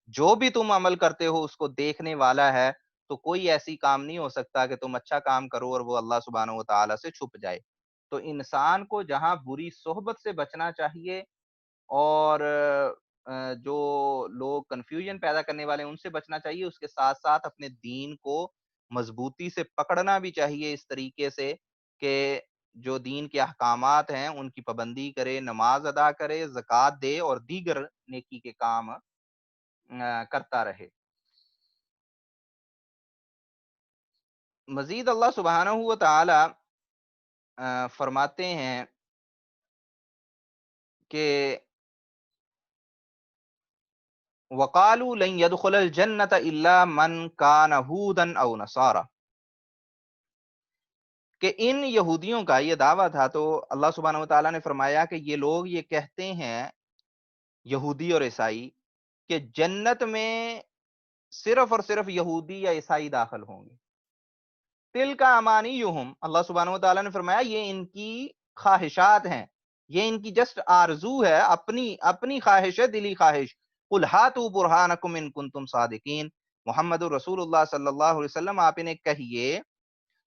Speaker 1: جو بھی تم عمل کرتے ہو اس کو دیکھنے والا ہے، تو کوئی ایسی کام نہیں ہو سکتا کہ تم اچھا کام کرو اور وہ اللہ سبحانہ ہوا تعالی سے چھپ جائے۔ تو انسان کو جہاں بری صحبت سے بچنا چاہیے، اور جو لوگ کنفیوژن پیدا کرنے والے ہیں ان سے بچنا چاہیے، اس کے ساتھ ساتھ اپنے دین کو مضبوطی سے پکڑنا بھی چاہیے، اس طریقے سے کہ جو دین کے احکامات ہیں ان کی پابندی کرے، نماز ادا کرے، زکوٰۃ دے اور دیگر نیکی کے کام کرتا رہے۔ مزید اللہ سبحانہ و تعالی فرماتے ہیں کہ وَقَالُوا لَن يَدْخُلَ الْجَنَّةَ إِلَّا مَنْ كَانَ هُودًا أَوْ نَصَارَىٰ، کہ ان یہودیوں کا یہ دعویٰ تھا، تو اللہ سبحانہ و تعالیٰ نے فرمایا کہ یہ لوگ یہ کہتے ہیں، یہودی اور عیسائی، کہ جنت میں صرف اور صرف یہودی یا عیسائی داخل ہوں گے۔ تِلْکَ أَمَانِیُّہُم، اللہ سبحانہ و تعالیٰ نے فرمایا یہ ان کی خواہشات ہیں، یہ ان کی جسٹ آرزو ہے، اپنی خواہش ہے، دلی خواہش۔ قُلْ هَاتُوا بُرْهَانَکُمْ إِن كُنتُمْ صَادِقِینَ، محمد رسول اللہ صلی اللہ علیہ وسلم آپ انہیں کہیے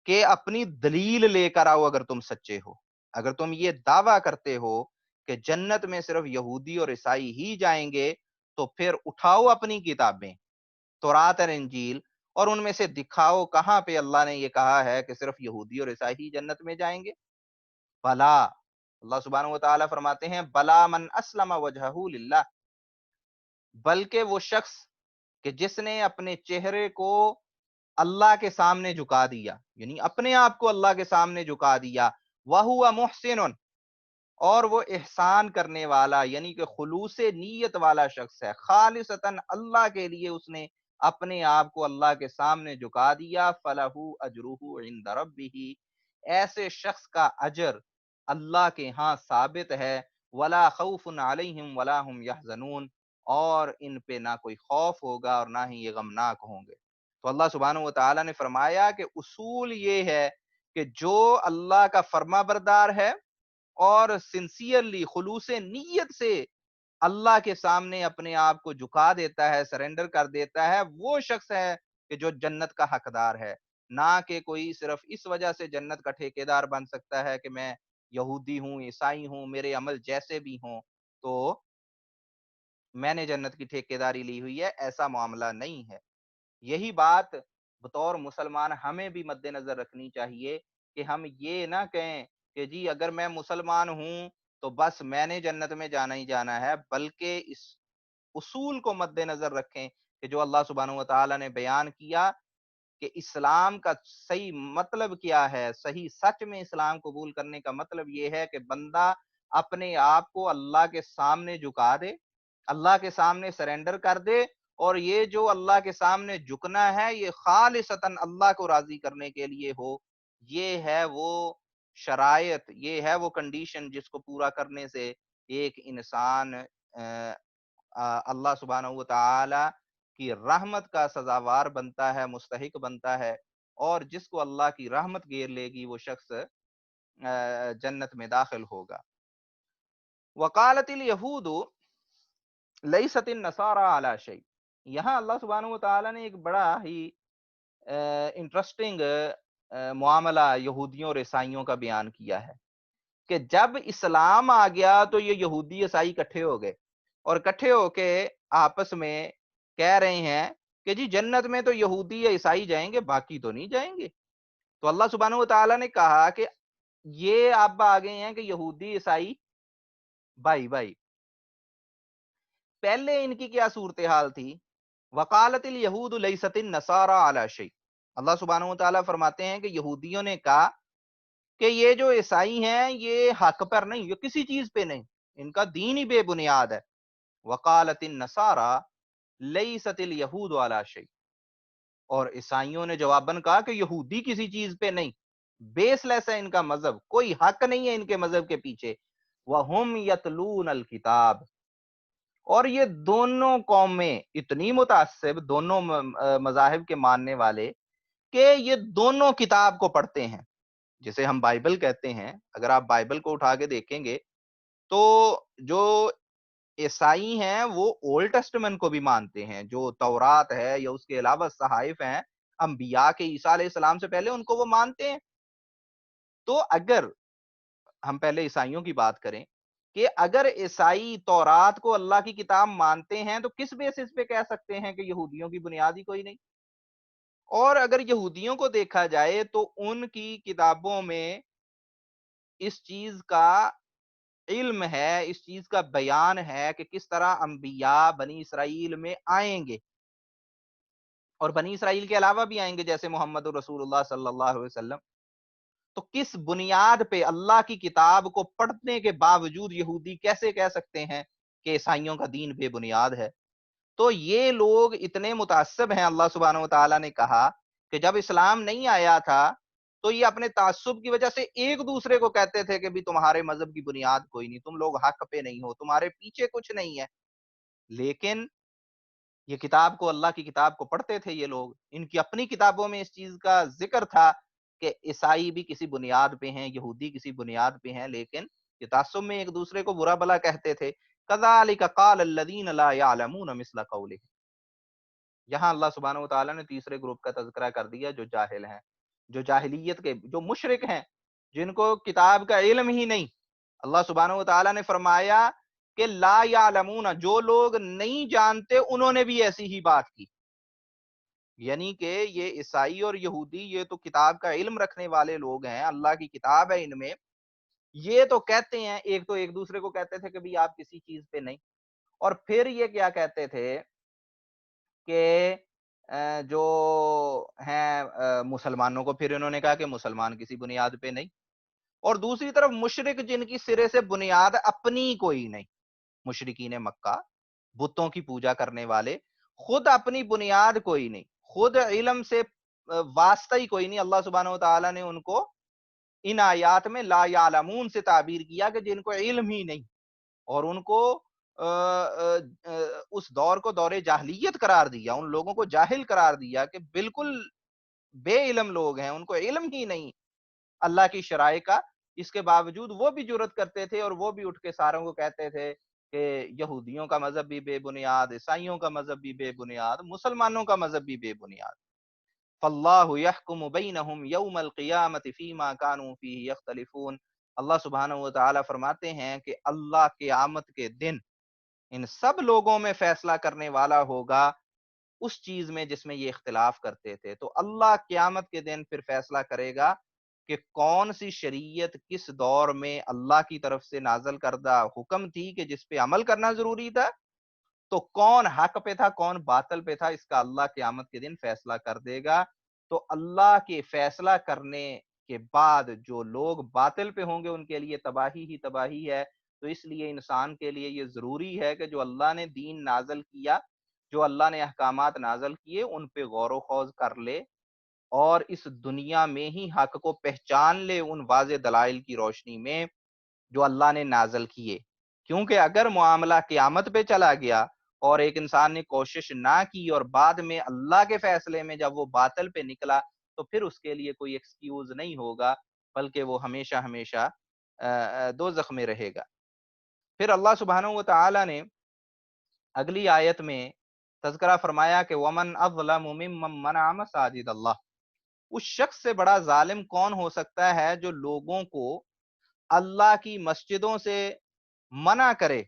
Speaker 1: کہ اپنی دلیل لے کر آؤ اگر تم سچے ہو، اگر تم یہ دعویٰ کرتے ہو کہ جنت میں صرف یہودی اور عیسائی ہی جائیں گے، تو پھر اٹھاؤ اپنی کتابیں تورات اور انجیل اور ان میں سے دکھاؤ کہاں پہ اللہ نے یہ کہا ہے کہ صرف یہودی اور عیسائی ہی جنت میں جائیں گے۔ بلا، اللہ سبحانہ و تعالیٰ فرماتے ہیں بلا من اسلم وجہہ للہ، بلکہ وہ شخص کہ جس نے اپنے چہرے کو اللہ کے سامنے جھکا دیا، یعنی اپنے آپ کو اللہ کے سامنے جھکا دیا، وَهُوَ مُحْسِنٌ، اور وہ احسان کرنے والا یعنی کہ خلوص نیت والا شخص ہے، خالصتاً اللہ کے لیے اس نے اپنے آپ کو اللہ کے سامنے جھکا دیا، فَلَهُ أَجْرُهُ عِندَ رَبِّهِ، ایسے شخص کا اجر اللہ کے ہاں ثابت ہے، وَلَا خَوْفٌ عَلَيْهِمْ وَلَا هُمْ يَحْزَنُونَ، اور ان پہ نہ کوئی خوف ہوگا اور نہ ہی یہ غمناک ہوں گے۔ تو اللہ سبحانہ و تعالیٰ نے فرمایا کہ اصول یہ ہے کہ جو اللہ کا فرما بردار ہے اور سنسیئرلی خلوص نیت سے اللہ کے سامنے اپنے آپ کو جھکا دیتا ہے، سرنڈر کر دیتا ہے، وہ شخص ہے کہ جو جنت کا حقدار ہے، نہ کہ کوئی صرف اس وجہ سے جنت کا ٹھیکیدار بن سکتا ہے کہ میں یہودی ہوں، عیسائی ہوں، میرے عمل جیسے بھی ہوں تو میں نے جنت کی ٹھیکیداری لی ہوئی ہے، ایسا معاملہ نہیں ہے۔ یہی بات بطور مسلمان ہمیں بھی مد نظر رکھنی چاہیے کہ ہم یہ نہ کہیں کہ جی اگر میں مسلمان ہوں تو بس میں نے جنت میں جانا ہی جانا ہے، بلکہ اس اصول کو مد نظر رکھیں کہ جو اللہ سبحانہ و تعالیٰ نے بیان کیا کہ اسلام کا صحیح مطلب کیا ہے، صحیح سچ میں اسلام قبول کرنے کا مطلب یہ ہے کہ بندہ اپنے آپ کو اللہ کے سامنے جھکا دے، اللہ کے سامنے سرنڈر کر دے، اور یہ جو اللہ کے سامنے جھکنا ہے یہ خالصتاً اللہ کو راضی کرنے کے لیے ہو۔ یہ ہے وہ شرائط، یہ ہے وہ کنڈیشن جس کو پورا کرنے سے ایک انسان اللہ سبحانہ و تعالی کی رحمت کا سزاوار بنتا ہے، مستحق بنتا ہے، اور جس کو اللہ کی رحمت گھیر لے گی وہ شخص جنت میں داخل ہوگا۔ وقالت الیہود لیست النصارى علی شیء، یہاں اللہ سبحانہ و تعالیٰ نے ایک بڑا ہی انٹرسٹنگ معاملہ یہودیوں اور عیسائیوں کا بیان کیا ہے کہ جب اسلام آ گیا تو یہ یہودی عیسائی اکٹھے ہو گئے اور اکٹھے ہو کے آپس میں کہہ رہے ہیں کہ جی جنت میں تو یہودی یا عیسائی جائیں گے، باقی تو نہیں جائیں گے۔ تو اللہ سبحانہ و تعالیٰ نے کہا کہ یہ اب آ گئے ہیں کہ یہودی عیسائی بھائی بھائی. پہلے ان کی کیا صورتحال تھی؟ وقالت الیہود لیست النصارى علی شیء. اللہ سبحانہ و تعالیٰ فرماتے ہیں کہ یہودیوں نے کہا کہ یہ جو عیسائی ہیں یہ حق پر نہیں، یہ کسی چیز پہ نہیں، ان کا دین ہی بے بنیاد ہے. وقالت النصارى لیست الیہود علی شیء. اور عیسائیوں نے جواباً کہا کہ یہودی کسی چیز پہ نہیں، بیس لیس ہے ان کا مذہب، کوئی حق نہیں ہے ان کے مذہب کے پیچھے. وَهُمْ يَتْلُونَ الْكِتَابَ. اور یہ دونوں قومیں اتنی متعصب، دونوں مذاہب کے ماننے والے، کہ یہ دونوں کتاب کو پڑھتے ہیں جسے ہم بائبل کہتے ہیں. اگر آپ بائبل کو اٹھا کے دیکھیں گے تو جو عیسائی ہیں وہ اولڈ ٹیسٹمنٹ کو بھی مانتے ہیں، جو تورات ہے یا اس کے علاوہ صحائف ہیں انبیاء کے عیسیٰ علیہ السلام سے پہلے، ان کو وہ مانتے ہیں. تو اگر ہم پہلے عیسائیوں کی بات کریں کہ اگر عیسائی تورات کو اللہ کی کتاب مانتے ہیں تو کس بیسس پہ کہہ سکتے ہیں کہ یہودیوں کی بنیاد ہی کوئی نہیں؟ اور اگر یہودیوں کو دیکھا جائے تو ان کی کتابوں میں اس چیز کا علم ہے، اس چیز کا بیان ہے کہ کس طرح انبیاء بنی اسرائیل میں آئیں گے، اور بنی اسرائیل کے علاوہ بھی آئیں گے جیسے محمد رسول اللہ صلی اللہ علیہ وسلم. تو کس بنیاد پہ اللہ کی کتاب کو پڑھنے کے باوجود یہودی کیسے کہہ سکتے ہیں کہ عیسائیوں کا دین بے بنیاد ہے؟ تو یہ لوگ اتنے متعصب ہیں. اللہ سبحانہ و تعالیٰ نے کہا کہ جب اسلام نہیں آیا تھا تو یہ اپنے تعصب کی وجہ سے ایک دوسرے کو کہتے تھے کہ بھی تمہارے مذہب کی بنیاد کوئی نہیں، تم لوگ حق پہ نہیں ہو، تمہارے پیچھے کچھ نہیں ہے. لیکن یہ کتاب کو، اللہ کی کتاب کو پڑھتے تھے یہ لوگ. ان کی اپنی کتابوں میں اس چیز کا ذکر تھا کہ عیسائی بھی کسی بنیاد پہ ہیں، یہودی کسی بنیاد پہ ہیں، لیکن یہ تعصب میں ایک دوسرے کو برا بھلا کہتے تھے. كَذَلِكَ قَالَ الَّذِينَ لَا يَعْلَمُونَ مِثْلَ قَوْلِهِمْ. یہاں اللہ سبحانہ و تعالیٰ نے تیسرے گروپ کا تذکرہ کر دیا جو جاہل ہیں، جو جاہلیت کے، جو مشرک ہیں، جن کو کتاب کا علم ہی نہیں. اللہ سبحانہ و تعالیٰ نے فرمایا کہ لا یعلمون، جو لوگ نہیں جانتے انہوں نے بھی ایسی ہی بات کی. یعنی کہ یہ عیسائی اور یہودی یہ تو کتاب کا علم رکھنے والے لوگ ہیں، اللہ کی کتاب ہے ان میں، یہ تو کہتے ہیں، ایک تو ایک دوسرے کو کہتے تھے کہ بھی آپ کسی چیز پہ نہیں. اور پھر یہ کیا کہتے تھے کہ جو ہیں مسلمانوں کو، پھر انہوں نے کہا کہ مسلمان کسی بنیاد پہ نہیں. اور دوسری طرف مشرک جن کی سرے سے بنیاد اپنی کوئی نہیں، مشرکین مکہ، بتوں کی پوجا کرنے والے، خود اپنی بنیاد کوئی نہیں، خود علم سے واسطہ ہی کوئی نہیں. اللہ سبحانہ و تعالیٰ نے ان کو ان آیات میں لا یعلمون سے تعبیر کیا کہ جن کو علم ہی نہیں، اور ان کو اس دور کو دور جاہلیت قرار دیا، ان لوگوں کو جاہل قرار دیا کہ بالکل بے علم لوگ ہیں، ان کو علم ہی نہیں اللہ کی شرائع کا. اس کے باوجود وہ بھی جرأت کرتے تھے اور وہ بھی اٹھ کے ساروں کو کہتے تھے کہ یہودیوں کا مذہب بھی بے بنیاد، عیسائیوں کا مذہب بھی بے بنیاد، مسلمانوں کا مذہب بھی بے بنیاد. فاللہ یحکم بینہم یوم القیامت فیما کانوا فیہ یختلفون. اللہ سبحانہ و تعالیٰ فرماتے ہیں کہ اللہ قیامت کے دن ان سب لوگوں میں فیصلہ کرنے والا ہوگا اس چیز میں جس میں یہ اختلاف کرتے تھے. تو اللہ قیامت کے دن پھر فیصلہ کرے گا کہ کون سی شریعت کس دور میں اللہ کی طرف سے نازل کردہ حکم تھی کہ جس پہ عمل کرنا ضروری تھا، تو کون حق پہ تھا کون باطل پہ تھا، اس کا اللہ قیامت کے دن فیصلہ کر دے گا. تو اللہ کے فیصلہ کرنے کے بعد جو لوگ باطل پہ ہوں گے ان کے لیے تباہی ہی تباہی ہے. تو اس لیے انسان کے لیے یہ ضروری ہے کہ جو اللہ نے دین نازل کیا، جو اللہ نے احکامات نازل کیے، ان پہ غور و خوض کر لے اور اس دنیا میں ہی حق کو پہچان لے ان واضح دلائل کی روشنی میں جو اللہ نے نازل کیے. کیونکہ اگر معاملہ قیامت پہ چلا گیا اور ایک انسان نے کوشش نہ کی اور بعد میں اللہ کے فیصلے میں جب وہ باطل پہ نکلا تو پھر اس کے لیے کوئی ایکسکیوز نہیں ہوگا، بلکہ وہ ہمیشہ ہمیشہ دوزخ میں رہے گا. پھر اللہ سبحانہ و تعالیٰ نے اگلی آیت میں تذکرہ فرمایا کہ وَمَنْ أَظْلَمُ مِمَّنْ مَنَعَ مَسَاجِدَ اللَّهِ. اس شخص سے بڑا ظالم کون ہو سکتا ہے جو لوگوں کو اللہ کی مسجدوں سے منع کرے،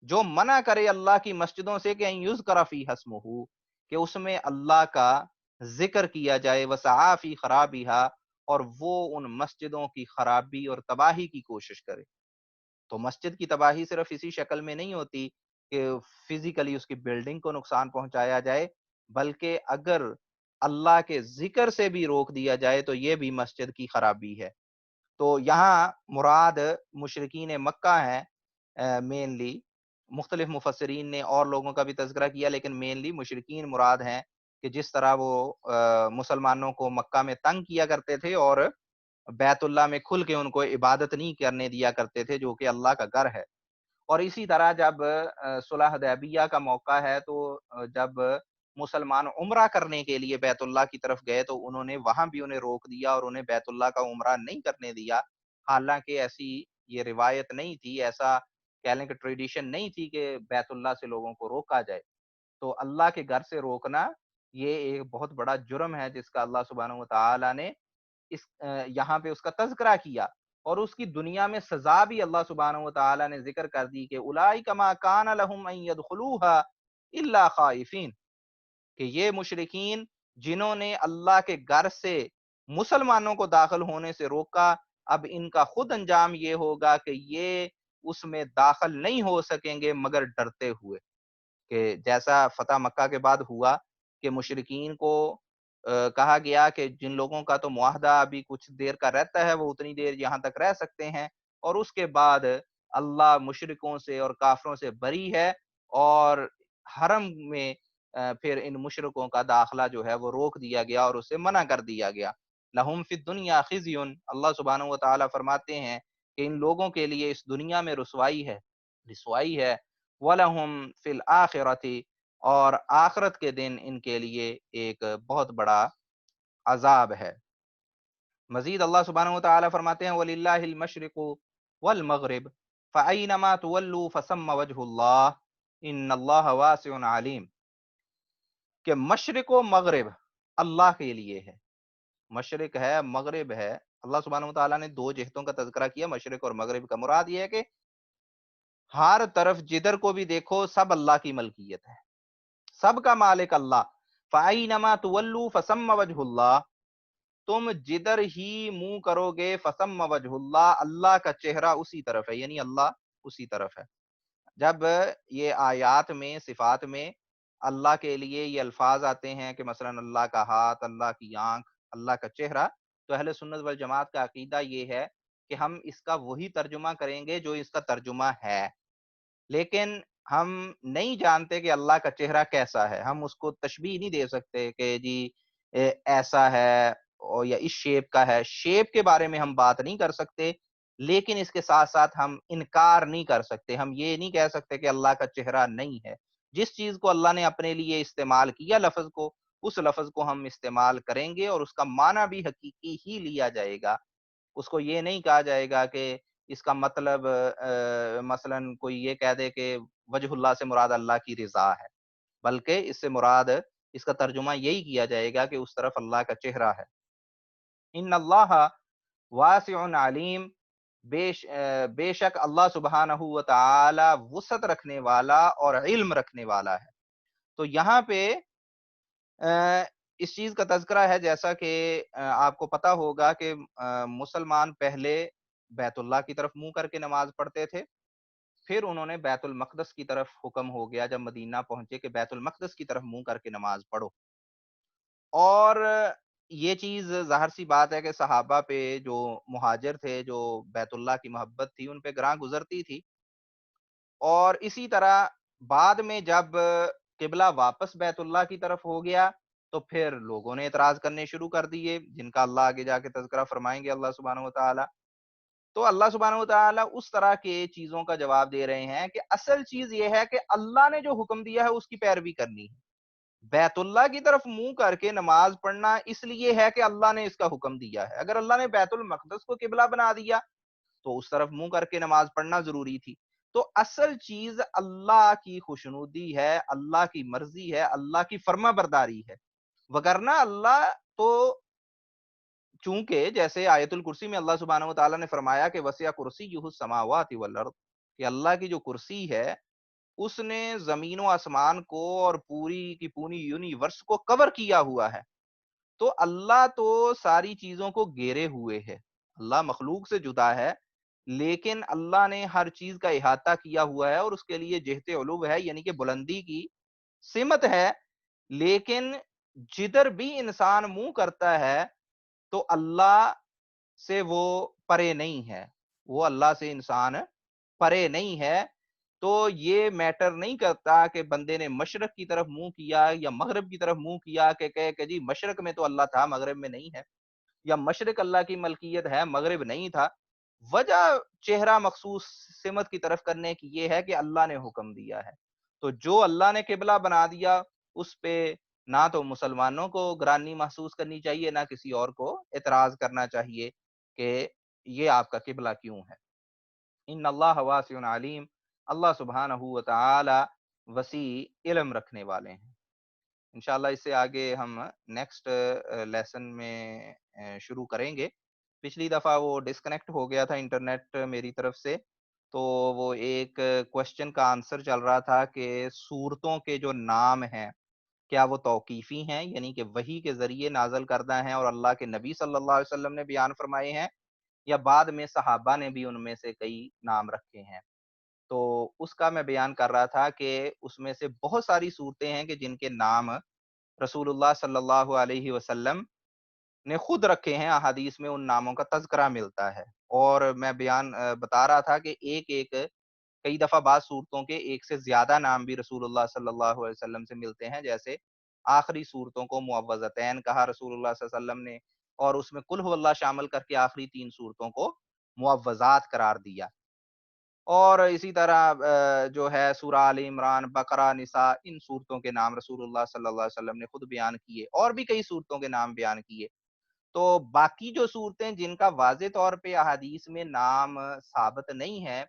Speaker 1: جو منع کرے اللہ کی مسجدوں سے کہ ان یذکر فیہا اسمہ، کہ اس میں اللہ کا ذکر کیا جائے، وسعی فی خرابہا، اور وہ ان مسجدوں کی خرابی اور تباہی کی کوشش کرے۔ تو مسجد کی تباہی صرف اسی شکل میں نہیں ہوتی کہ فزیکلی اس کی بلڈنگ کو نقصان پہنچایا جائے، بلکہ اگر اللہ کے ذکر سے بھی روک دیا جائے تو یہ بھی مسجد کی خرابی ہے۔ تو یہاں مراد مشرکین مکہ ہیں مینلی، مختلف مفسرین نے اور لوگوں کا بھی تذکرہ کیا لیکن مینلی مشرکین مراد ہیں، کہ جس طرح وہ مسلمانوں کو مکہ میں تنگ کیا کرتے تھے اور بیت اللہ میں کھل کے ان کو عبادت نہیں کرنے دیا کرتے تھے جو کہ اللہ کا گھر ہے۔ اور اسی طرح جب صلح حدیبیہ کا موقع ہے تو جب مسلمان عمرہ کرنے کے لیے بیت اللہ کی طرف گئے تو انہوں نے وہاں بھی انہیں روک دیا اور انہیں بیت اللہ کا عمرہ نہیں کرنے دیا، حالانکہ ایسی یہ روایت نہیں تھی، ایسا کہہ لیں کہ ٹریڈیشن نہیں تھی کہ بیت اللہ سے لوگوں کو روکا جائے۔ تو اللہ کے گھر سے روکنا یہ ایک بہت بڑا جرم ہے جس کا اللہ سبحانہ و تعالی نے یہاں پہ اس کا تذکرہ کیا، اور اس کی دنیا میں سزا بھی اللہ سبحانہ و تعالی نے ذکر کر دی کہ اولئک ما کان لهم ان يدخلوها الا خائفین، کہ یہ مشرکین جنہوں نے اللہ کے گھر سے مسلمانوں کو داخل ہونے سے روکا، اب ان کا خود انجام یہ ہوگا کہ یہ اس میں داخل نہیں ہو سکیں گے مگر ڈرتے ہوئے، کہ جیسا فتح مکہ کے بعد ہوا کہ مشرکین کو کہا گیا کہ جن لوگوں کا تو معاہدہ ابھی کچھ دیر کا رہتا ہے وہ اتنی دیر یہاں تک رہ سکتے ہیں، اور اس کے بعد اللہ مشرکوں سے اور کافروں سے بری ہے، اور حرم میں پھر ان مشرکوں کا داخلہ جو ہے وہ روک دیا گیا اور اسے منع کر دیا گیا۔ لہم فی الدنیا خزی، اللہ سبحانہ و تعالیٰ فرماتے ہیں کہ ان لوگوں کے لیے اس دنیا میں رسوائی ہے، وَلَهُمْ فِي الْآخِرَةِ، اور آخرت کے دن ان کے لیے ایک بہت بڑا عذاب ہے۔ مزید اللہ سبحانہ و تعالیٰ فرماتے ہیں وَلِلَّهِ الْمَشْرِقُ وَالْمَغْرِبُ فَأَيْنَمَا تُوَلُّوا فَثَمَّ وَجْهُ اللَّهِ إِنَّ اللَّهَ وَاسِعٌ عَلِيمٌ، کہ مشرق و مغرب اللہ کے لیے ہے، مشرق ہے مغرب ہے۔ اللہ سبحانہ و تعالیٰ نے دو جہتوں کا تذکرہ کیا، مشرق اور مغرب کا، مراد یہ ہے کہ ہر طرف جدھر کو بھی دیکھو سب اللہ کی ملکیت ہے، سب کا مالک اللہ۔ فَأَيْنَمَا تُوَلُّوا فَثَمَّ وَجْهُ اللَّهِ، تم جدھر ہی منہ کرو گے فَثَمَّ وَجْهُ اللَّهِ، اللہ کا چہرہ اسی طرف ہے، یعنی اللہ اسی طرف ہے۔ جب یہ آیات میں صفات میں اللہ کے لیے یہ الفاظ آتے ہیں کہ مثلا اللہ کا ہاتھ، اللہ کی آنکھ، اللہ کا چہرہ، تو اہل سنت والجماعت کا عقیدہ یہ ہے کہ ہم اس کا وہی ترجمہ کریں گے جو اس کا ترجمہ ہے، لیکن ہم نہیں جانتے کہ اللہ کا چہرہ کیسا ہے، ہم اس کو تشبیہ نہیں دے سکتے کہ جی ایسا ہے اور یا اس شیپ کا ہے، شیپ کے بارے میں ہم بات نہیں کر سکتے، لیکن اس کے ساتھ ساتھ ہم انکار نہیں کر سکتے، ہم یہ نہیں کہہ سکتے کہ اللہ کا چہرہ نہیں ہے۔ جس چیز کو اللہ نے اپنے لیے استعمال کیا لفظ کو، اس لفظ کو ہم استعمال کریں گے اور اس کا معنی بھی حقیقی ہی لیا جائے گا۔ اس کو یہ نہیں کہا جائے گا کہ اس کا مطلب مثلا کوئی یہ کہہ دے کہ وجہ اللہ سے مراد اللہ کی رضا ہے، بلکہ اس سے مراد اس کا ترجمہ یہی کیا جائے گا کہ اس طرف اللہ کا چہرہ ہے۔ ان اللہ واسع علیم، بے شک اللہ سبحانہ و تعالی وسعت رکھنے والا اور علم رکھنے والا ہے۔ تو یہاں پہ اس چیز کا تذکرہ ہے جیسا کہ آپ کو پتا ہوگا کہ مسلمان پہلے بیت اللہ کی طرف منہ کر کے نماز پڑھتے تھے، پھر انہوں نے بیت المقدس کی طرف حکم ہو گیا جب مدینہ پہنچے کہ بیت المقدس کی طرف منہ کر کے نماز پڑھو، اور یہ چیز ظاہر سی بات ہے کہ صحابہ پہ جو مہاجر تھے، جو بیت اللہ کی محبت تھی ان پہ گراں گزرتی تھی، اور اسی طرح بعد میں جب قبلہ واپس بیت اللہ کی طرف ہو گیا تو پھر لوگوں نے اعتراض کرنے شروع کر دیے، جن کا اللہ آگے جا کے تذکرہ فرمائیں گے اللہ سبحانہ و تعالی۔ تو اللہ سبحانہ و تعالی اس طرح کے چیزوں کا جواب دے رہے ہیں کہ اصل چیز یہ ہے کہ اللہ نے جو حکم دیا ہے اس کی پیروی کرنی ہے۔ بیت اللہ کی طرف منہ کر کے نماز پڑھنا اس لیے ہے کہ اللہ نے اس کا حکم دیا ہے، اگر اللہ نے بیت المقدس کو قبلہ بنا دیا تو اس طرف منہ کر کے نماز پڑھنا ضروری تھی۔ تو اصل چیز اللہ کی خوشنودی ہے، اللہ کی مرضی ہے، اللہ کی فرما برداری ہے، وگرنہ اللہ تو چونکہ جیسے آیت الکرسی میں اللہ سبحانہ و تعالیٰ نے فرمایا کہ وسع کرسیہ السماوات والارض، کہ اللہ کی جو کرسی ہے اس نے زمین و آسمان کو اور پوری کی پوری یونیورس کو کور کیا ہوا ہے۔ تو اللہ تو ساری چیزوں کو گھیرے ہوئے ہے، اللہ مخلوق سے جدا ہے، لیکن اللہ نے ہر چیز کا احاطہ کیا ہوا ہے اور اس کے لیے جہت علو ہے، یعنی کہ بلندی کی سمت ہے، لیکن جدھر بھی انسان منہ کرتا ہے تو اللہ سے وہ پرے نہیں ہے، وہ اللہ سے انسان پرے نہیں ہے۔ تو یہ میٹر نہیں کرتا کہ بندے نے مشرق کی طرف منہ کیا یا مغرب کی طرف منہ کیا کہ کہے کہ جی مشرق میں تو اللہ تھا مغرب میں نہیں ہے، یا مشرق اللہ کی ملکیت ہے مغرب نہیں تھا۔ وجہ چہرہ مخصوص سمت کی طرف کرنے کی یہ ہے کہ اللہ نے حکم دیا ہے، تو جو اللہ نے قبلہ بنا دیا اس پہ نہ تو مسلمانوں کو گرانی محسوس کرنی چاہیے، نہ کسی اور کو اعتراض کرنا چاہیے کہ یہ آپ کا قبلہ کیوں ہے۔ ان اللہ واسع علیم، اللہ سبحانہ و تعالی وسیع علم رکھنے والے ہیں۔ انشاءاللہ اس سے آگے ہم نیکسٹ لیسن میں شروع کریں گے۔ پچھلی دفعہ وہ ڈسکنیکٹ ہو گیا تھا انٹرنیٹ میری طرف سے، تو وہ ایک کوشچن کا آنسر چل رہا تھا کہ سورتوں کے جو نام ہیں کیا وہ توقیفی ہیں، یعنی کہ وحی کے ذریعے نازل کردہ ہیں اور اللہ کے نبی صلی اللہ علیہ وسلم نے بیان فرمائے ہیں، یا بعد میں صحابہ نے بھی ان میں سے کئی نام رکھے ہیں۔ تو اس کا میں بیان کر رہا تھا کہ اس میں سے بہت ساری صورتیں ہیں کہ جن کے نام رسول اللہ صلی اللہ علیہ وسلم نے خود رکھے ہیں، احادیث میں ان ناموں کا تذکرہ ملتا ہے۔ اور میں بتا رہا تھا کہ ایک ایک کئی دفعہ بعض صورتوں کے ایک سے زیادہ نام بھی رسول اللہ صلی اللہ علیہ وسلم سے ملتے ہیں، جیسے آخری صورتوں کو معوذتین کہا رسول اللہ صلی اللہ علیہ وسلم نے، اور اس میں قل هو اللہ شامل کر کے آخری 3 صورتوں کو معوذات قرار دیا۔ اور اسی طرح جو ہے سورہ آل عمران، بقرہ، نساء، ان صورتوں کے نام رسول اللہ صلی اللہ علیہ وسلم نے خود بیان کیے، اور بھی کئی صورتوں کے نام بیان کیے۔ تو باقی جو صورتیں جن کا واضح طور پہ احادیث میں نام ثابت نہیں ہے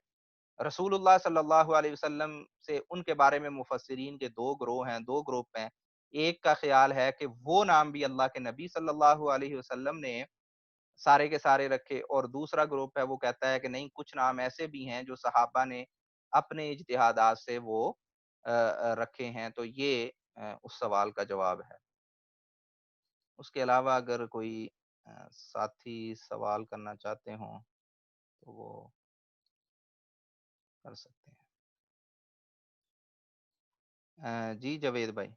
Speaker 1: رسول اللہ صلی اللہ علیہ وسلم سے، ان کے بارے میں مفسرین کے 2 گروہ ہیں، 2 گروپ ہیں۔ ایک کا خیال ہے کہ وہ نام بھی اللہ کے نبی صلی اللہ علیہ وسلم نے سارے کے سارے رکھے، اور دوسرا گروپ ہے وہ کہتا ہے کہ نہیں، کچھ نام ایسے بھی ہیں جو صحابہ نے اپنے اجتہادات سے وہ رکھے ہیں۔ تو یہ اس سوال کا جواب ہے۔ اس کے علاوہ اگر کوئی ساتھی سوال کرنا چاہتے ہوں تو وہ کر سکتے ہیں۔ جی جاوید بھائی۔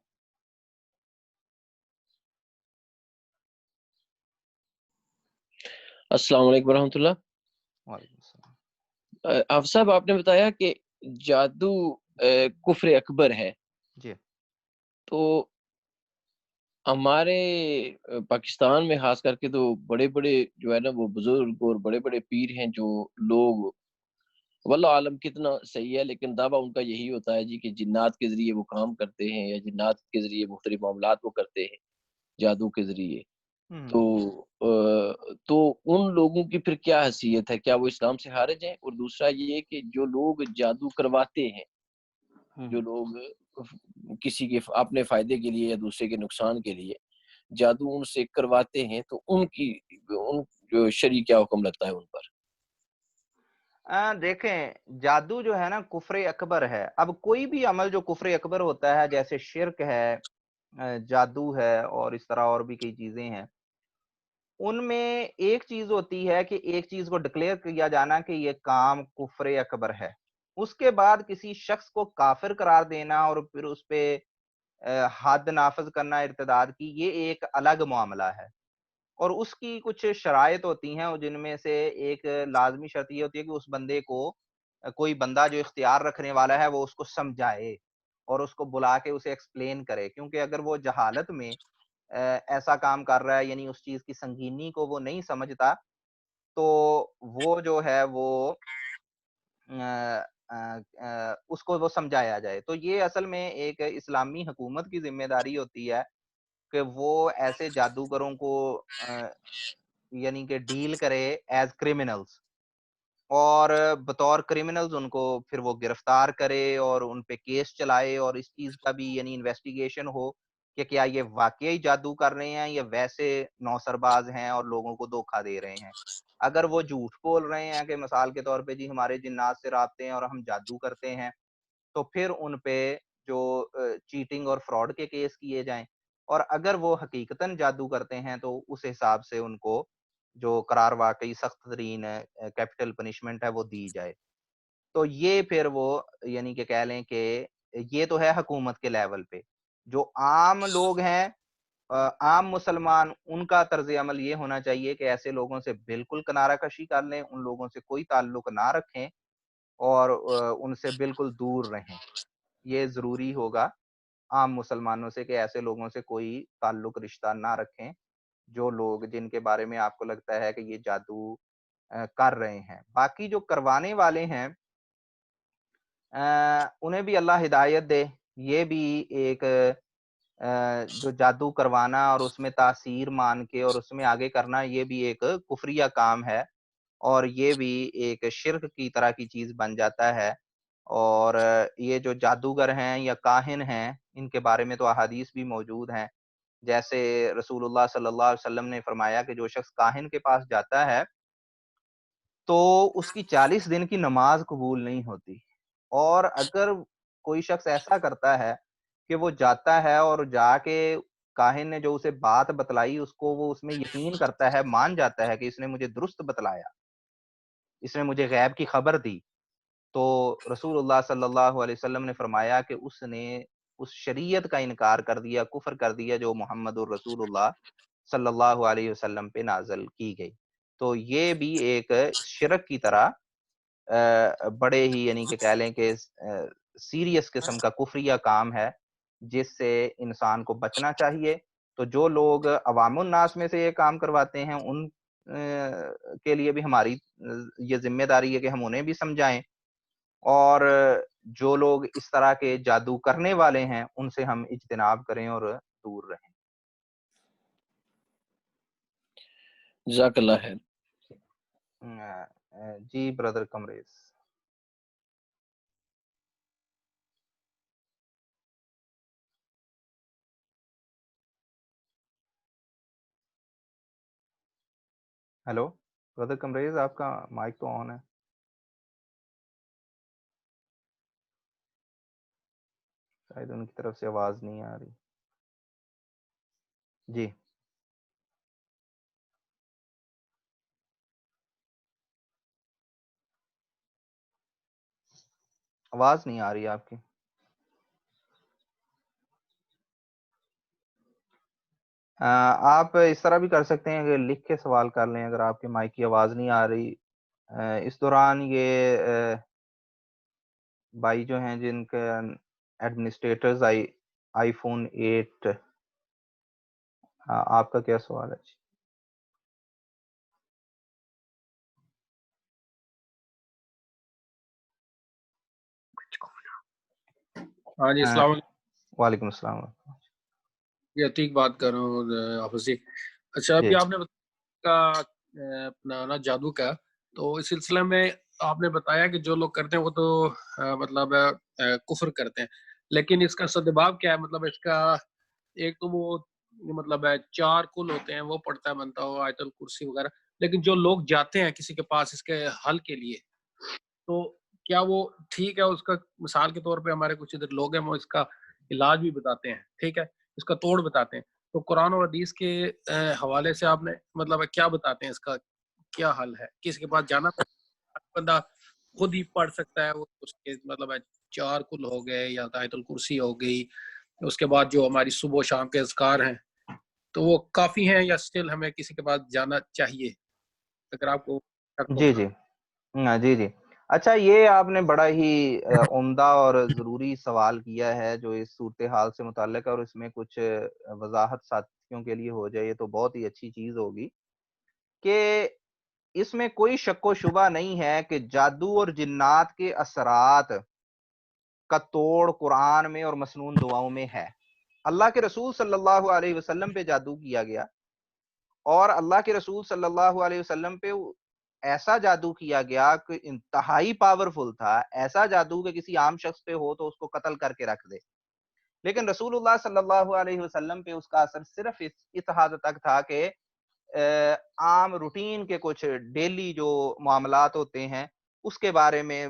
Speaker 2: السلام علیکم ورحمۃ اللہ۔
Speaker 1: وعلیکم السلام۔
Speaker 2: حافظ صاحب، آپ نے بتایا کہ جادو کفر اکبر ہے،
Speaker 1: جی
Speaker 2: تو ہمارے پاکستان میں خاص کر کے تو بڑے بڑے جو ہے نا وہ بزرگ اور بڑے بڑے پیر ہیں، جو لوگ واللہ عالم کتنا صحیح ہے، لیکن دعویٰ ان کا یہی ہوتا ہے جی کہ جنات کے ذریعے وہ کام کرتے ہیں، یا جنات کے ذریعے مختلف معاملات وہ کرتے ہیں جادو کے ذریعے۔ تو تو ان لوگوں کی پھر کیا حیثیت ہے؟ کیا وہ اسلام سے خارج ہیں؟ اور دوسرا یہ کہ جو لوگ جادو کرواتے ہیں، جو لوگ کسی کے اپنے فائدے کے لیے یا دوسرے کے نقصان کے لیے جادو ان سے کرواتے ہیں، تو ان کی ان جو شرعی کیا حکم لگتا ہے ان پر؟
Speaker 1: دیکھیں، جادو جو ہے نا کفر اکبر ہے۔ اب کوئی بھی عمل جو کفر اکبر ہوتا ہے، جیسے شرک ہے، جادو ہے، اور اس طرح اور بھی کئی چیزیں ہیں، ان میں ایک چیز ہوتی ہے کہ ایک چیز کو ڈکلیئر کیا جانا کہ یہ کام کفر اکبر ہے، اس کے بعد کسی شخص کو کافر قرار دینا اور پھر اس پہ حد نافذ کرنا ارتداد کی، یہ ایک الگ معاملہ ہے، اور اس کی کچھ شرائط ہوتی ہیں، اور جن میں سے ایک لازمی شرط یہ ہوتی ہے کہ اس بندے کو کوئی بندہ جو اختیار رکھنے والا ہے وہ اس کو سمجھائے اور اس کو بلا کے اسے ایکسپلین کرے، کیونکہ اگر وہ جہالت میں ایسا کام کر رہا ہے، یعنی اس چیز کی سنگینی کو وہ نہیں سمجھتا، تو وہ جو ہے وہ اس کو وہ سمجھایا جائے۔ تو یہ اصل میں ایک اسلامی حکومت کی ذمہ داری ہوتی ہے کہ وہ ایسے جادوگروں کو یعنی کہ ڈیل کرے ایز کرمنلز، اور بطور کرمنلز ان کو پھر وہ گرفتار کرے اور ان پہ کیس چلائے، اور اس چیز کا بھی یعنی انویسٹیگیشن ہو کہ کیا یہ واقعی جادو کر رہے ہیں یا ویسے نوسرباز ہیں اور لوگوں کو دھوکہ دے رہے ہیں۔ اگر وہ جھوٹ بول رہے ہیں کہ مثال کے طور پہ جی ہمارے جنات سے رابطے ہیں اور ہم جادو کرتے ہیں، تو پھر ان پہ جو چیٹنگ اور فراڈ کے کیس کیے جائیں، اور اگر وہ حقیقتاً جادو کرتے ہیں تو اس حساب سے ان کو جو قرار واقعی سخت ترین کیپٹل پنشمنٹ ہے وہ دی جائے۔ تو یہ پھر وہ یعنی کہ کہہ لیں کہ یہ تو ہے حکومت کے لیول پہ۔ جو عام لوگ ہیں، عام مسلمان، ان کا طرز عمل یہ ہونا چاہیے کہ ایسے لوگوں سے بالکل کنارہ کشی کر لیں، ان لوگوں سے کوئی تعلق نہ رکھیں اور ان سے بالکل دور رہیں۔ یہ ضروری ہوگا عام مسلمانوں سے کہ ایسے لوگوں سے کوئی تعلق رشتہ نہ رکھیں، جو لوگ جن کے بارے میں آپ کو لگتا ہے کہ یہ جادو کر رہے ہیں۔ باقی جو کروانے والے ہیں انہیں بھی اللہ ہدایت دے۔ یہ بھی ایک جو جادو کروانا اور اس میں تاثیر مان کے اور اس میں آگے کرنا، یہ بھی ایک کفریہ کام ہے اور یہ بھی ایک شرک کی طرح کی چیز بن جاتا ہے۔ اور یہ جو جادوگر ہیں یا کاہن ہیں، ان کے بارے میں تو احادیث بھی موجود ہیں۔ جیسے رسول اللہ صلی اللہ علیہ وسلم نے فرمایا کہ جو شخص کاہن کے پاس جاتا ہے تو اس کی 40 دن کی نماز قبول نہیں ہوتی۔ اور اگر کوئی شخص ایسا کرتا ہے کہ وہ جاتا ہے اور جا کے کاہن نے جو اسے بات بتلائی اس کو وہ اس میں یقین کرتا ہے، مان جاتا ہے کہ اس نے مجھے درست بتلایا، اس نے مجھے غیب کی خبر دی، تو رسول اللہ صلی اللہ علیہ وسلم نے فرمایا کہ اس نے اس شریعت کا انکار کر دیا، کفر کر دیا جو محمد الرسول اللہ صلی اللہ علیہ وسلم پہ نازل کی گئی۔ تو یہ بھی ایک شرک کی طرح بڑے ہی یعنی کہ کہہ لیں کہ سیریس قسم کا کفریہ کام ہے، جس سے انسان کو بچنا چاہیے۔ تو جو لوگ عوام الناس میں سے یہ کام کرواتے ہیں ان کے لیے بھی ہماری یہ ذمہ داری ہے کہ ہم انہیں بھی سمجھائیں، اور جو لوگ اس طرح کے جادو کرنے والے ہیں ان سے ہم اجتناب کریں اور دور رہیں۔
Speaker 2: جزاک اللہ خیر۔
Speaker 1: جی بردر کمریز۔ ہیلو بردر کمریز، آپ کا مائک تو آن ہے۔ شاید ان کی طرف سے آواز نہیں آ رہی۔ جی آواز نہیں آ رہی آپ کی۔ آپ اس طرح بھی کر سکتے ہیں کہ لکھ کے سوال کر لیں اگر آپ کے مائک کی آواز نہیں آ رہی۔ اس دوران یہ بھائی جو ہیں جن کے ایڈمنسٹریٹرز آئی فون 8، آپ کا کیا سوال ہے؟
Speaker 3: ہاں جی، السلام علیکم۔
Speaker 1: وعلیکم السلام۔
Speaker 3: یہ عتیق بات کر رہا ہوں حافظ جی۔ اچھا، ابھی آپ نے بتایا اپنا نا جادو کا، تو اس سلسلے میں آپ نے بتایا کہ جو لوگ کرتے ہیں وہ تو مطلب کفر کرتے ہیں، لیکن اس کا سدباب کیا ہے؟ مطلب اس کا ایک تو وہ مطلب 4 کل ہوتے ہیں وہ پڑھتا ہے بنتا ہو، آیت الکرسی وغیرہ، لیکن جو لوگ جاتے ہیں کسی کے پاس اس کے حل کے لیے، تو کیا وہ ٹھیک ہے؟ اس کا مثال کے طور پہ ہمارے کچھ ادھر لوگ ہیں وہ اس کا علاج بھی بتاتے ہیں، ٹھیک ہے، اس کا توڑ بتاتے ہیں، تو قرآن اور حدیث کے حوالے سے آپ نے مطلب کیا بتاتے ہیں؟ اس کا کیا حل ہے؟ کس کے پاس جانا پڑتا؟ بندہ خود ہی پڑھ سکتا ہے وہ اس کے مطلب 4 کل ہو گئے یا آیت الکرسی ہو گئی، اس کے بعد جو ہماری صبح و شام کے اذکار ہیں تو وہ کافی ہیں یا سٹل ہمیں کسی کے پاس جانا چاہیے؟ اگر آپ کو
Speaker 1: جی جی جی جی اچھا، یہ آپ نے بڑا ہی عمدہ اور ضروری سوال کیا ہے جو اس صورتحال سے متعلق ہے، اور اس میں کچھ وضاحت ساتھیوں کے لیے ہو جائے تو بہت ہی اچھی چیز ہوگی کہ اس میں کوئی شک و شبہ نہیں ہے کہ جادو اور جنات کے اثرات کا توڑ قرآن میں اور مسنون دعاؤں میں ہے۔ اللہ کے رسول صلی اللہ علیہ وسلم پہ جادو کیا گیا، اور اللہ کے رسول صلی اللہ علیہ وسلم پہ ایسا جادو کیا گیا کہ انتہائی پاورفل تھا، ایسا جادو کہ کسی عام شخص پہ ہو تو اس کو قتل کر کے رکھ دے، لیکن رسول اللہ صلی اللہ علیہ وسلم پہ اس کا اثر صرف اس حد تک تھا کہ عام روٹین کے کچھ ڈیلی جو معاملات ہوتے ہیں اس کے بارے میں،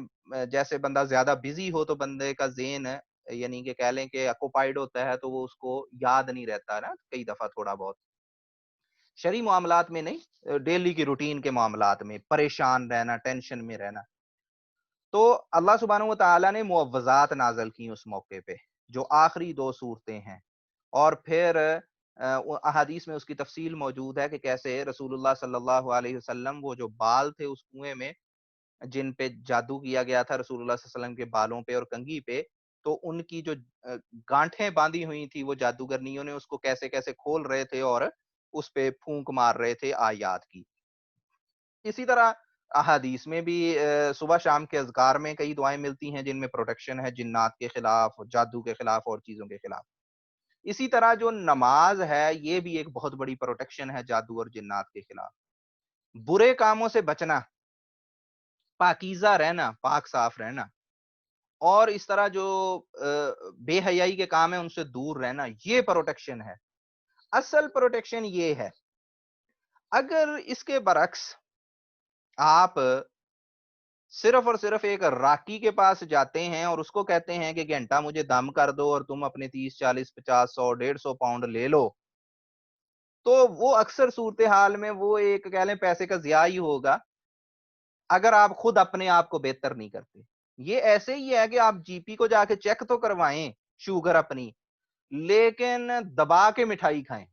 Speaker 1: جیسے بندہ زیادہ بزی ہو تو بندے کا ذہن یعنی کہ کہہ لیں کہ آکوپائڈ ہوتا ہے تو وہ اس کو یاد نہیں رہتا نا کئی دفعہ تھوڑا بہت. شرعی معاملات میں نہیں، ڈیلی کی روٹین کے معاملات میں پریشان رہنا، ٹینشن میں رہنا. تو اللہ سبحانہ و تعالیٰ نے معوذات نازل کی اس موقع پہ، جو آخری 2 صورتیں ہیں. اور پھر احادیث میں اس کی تفصیل موجود ہے کہ کیسے رسول اللہ صلی اللہ علیہ وسلم وہ جو بال تھے اس کنویں میں جن پہ جادو کیا گیا تھا رسول اللہ صلی اللہ علیہ وسلم کے بالوں پہ اور کنگھی پہ، تو ان کی جو گانٹھیں باندھی ہوئی تھی وہ جادوگرنیوں نے اس کو کیسے کیسے کھول رہے تھے اور اس پہ پھونک مار رہے تھے آیات کی. اسی طرح احادیث میں بھی صبح شام کے اذکار میں کئی دعائیں ملتی ہیں جن میں پروٹیکشن ہے جنات کے خلاف، جادو کے خلاف اور چیزوں کے خلاف. اسی طرح جو نماز ہے یہ بھی ایک بہت بڑی پروٹیکشن ہے جادو اور جنات کے خلاف. برے کاموں سے بچنا، پاکیزہ رہنا، پاک صاف رہنا، اور اس طرح جو بے حیائی کے کام ہیں ان سے دور رہنا، یہ پروٹیکشن ہے. اصل پروٹیکشن یہ ہے. اگر اس کے برعکس آپ صرف اور صرف ایک راکی کے پاس جاتے ہیں اور اس کو کہتے ہیں کہ گھنٹہ مجھے دم کر دو اور تم اپنے 30 40 50 100 150 پاؤنڈ لے لو، تو وہ اکثر صورتحال میں وہ ایک کہہ لیں پیسے کا ضیاع ہی ہوگا اگر آپ خود اپنے آپ کو بہتر نہیں کرتے. یہ ایسے ہی ہے کہ آپ جی پی کو جا کے چیک تو کروائیں شوگر اپنی، لیکن دبا کے مٹھائی کھائیں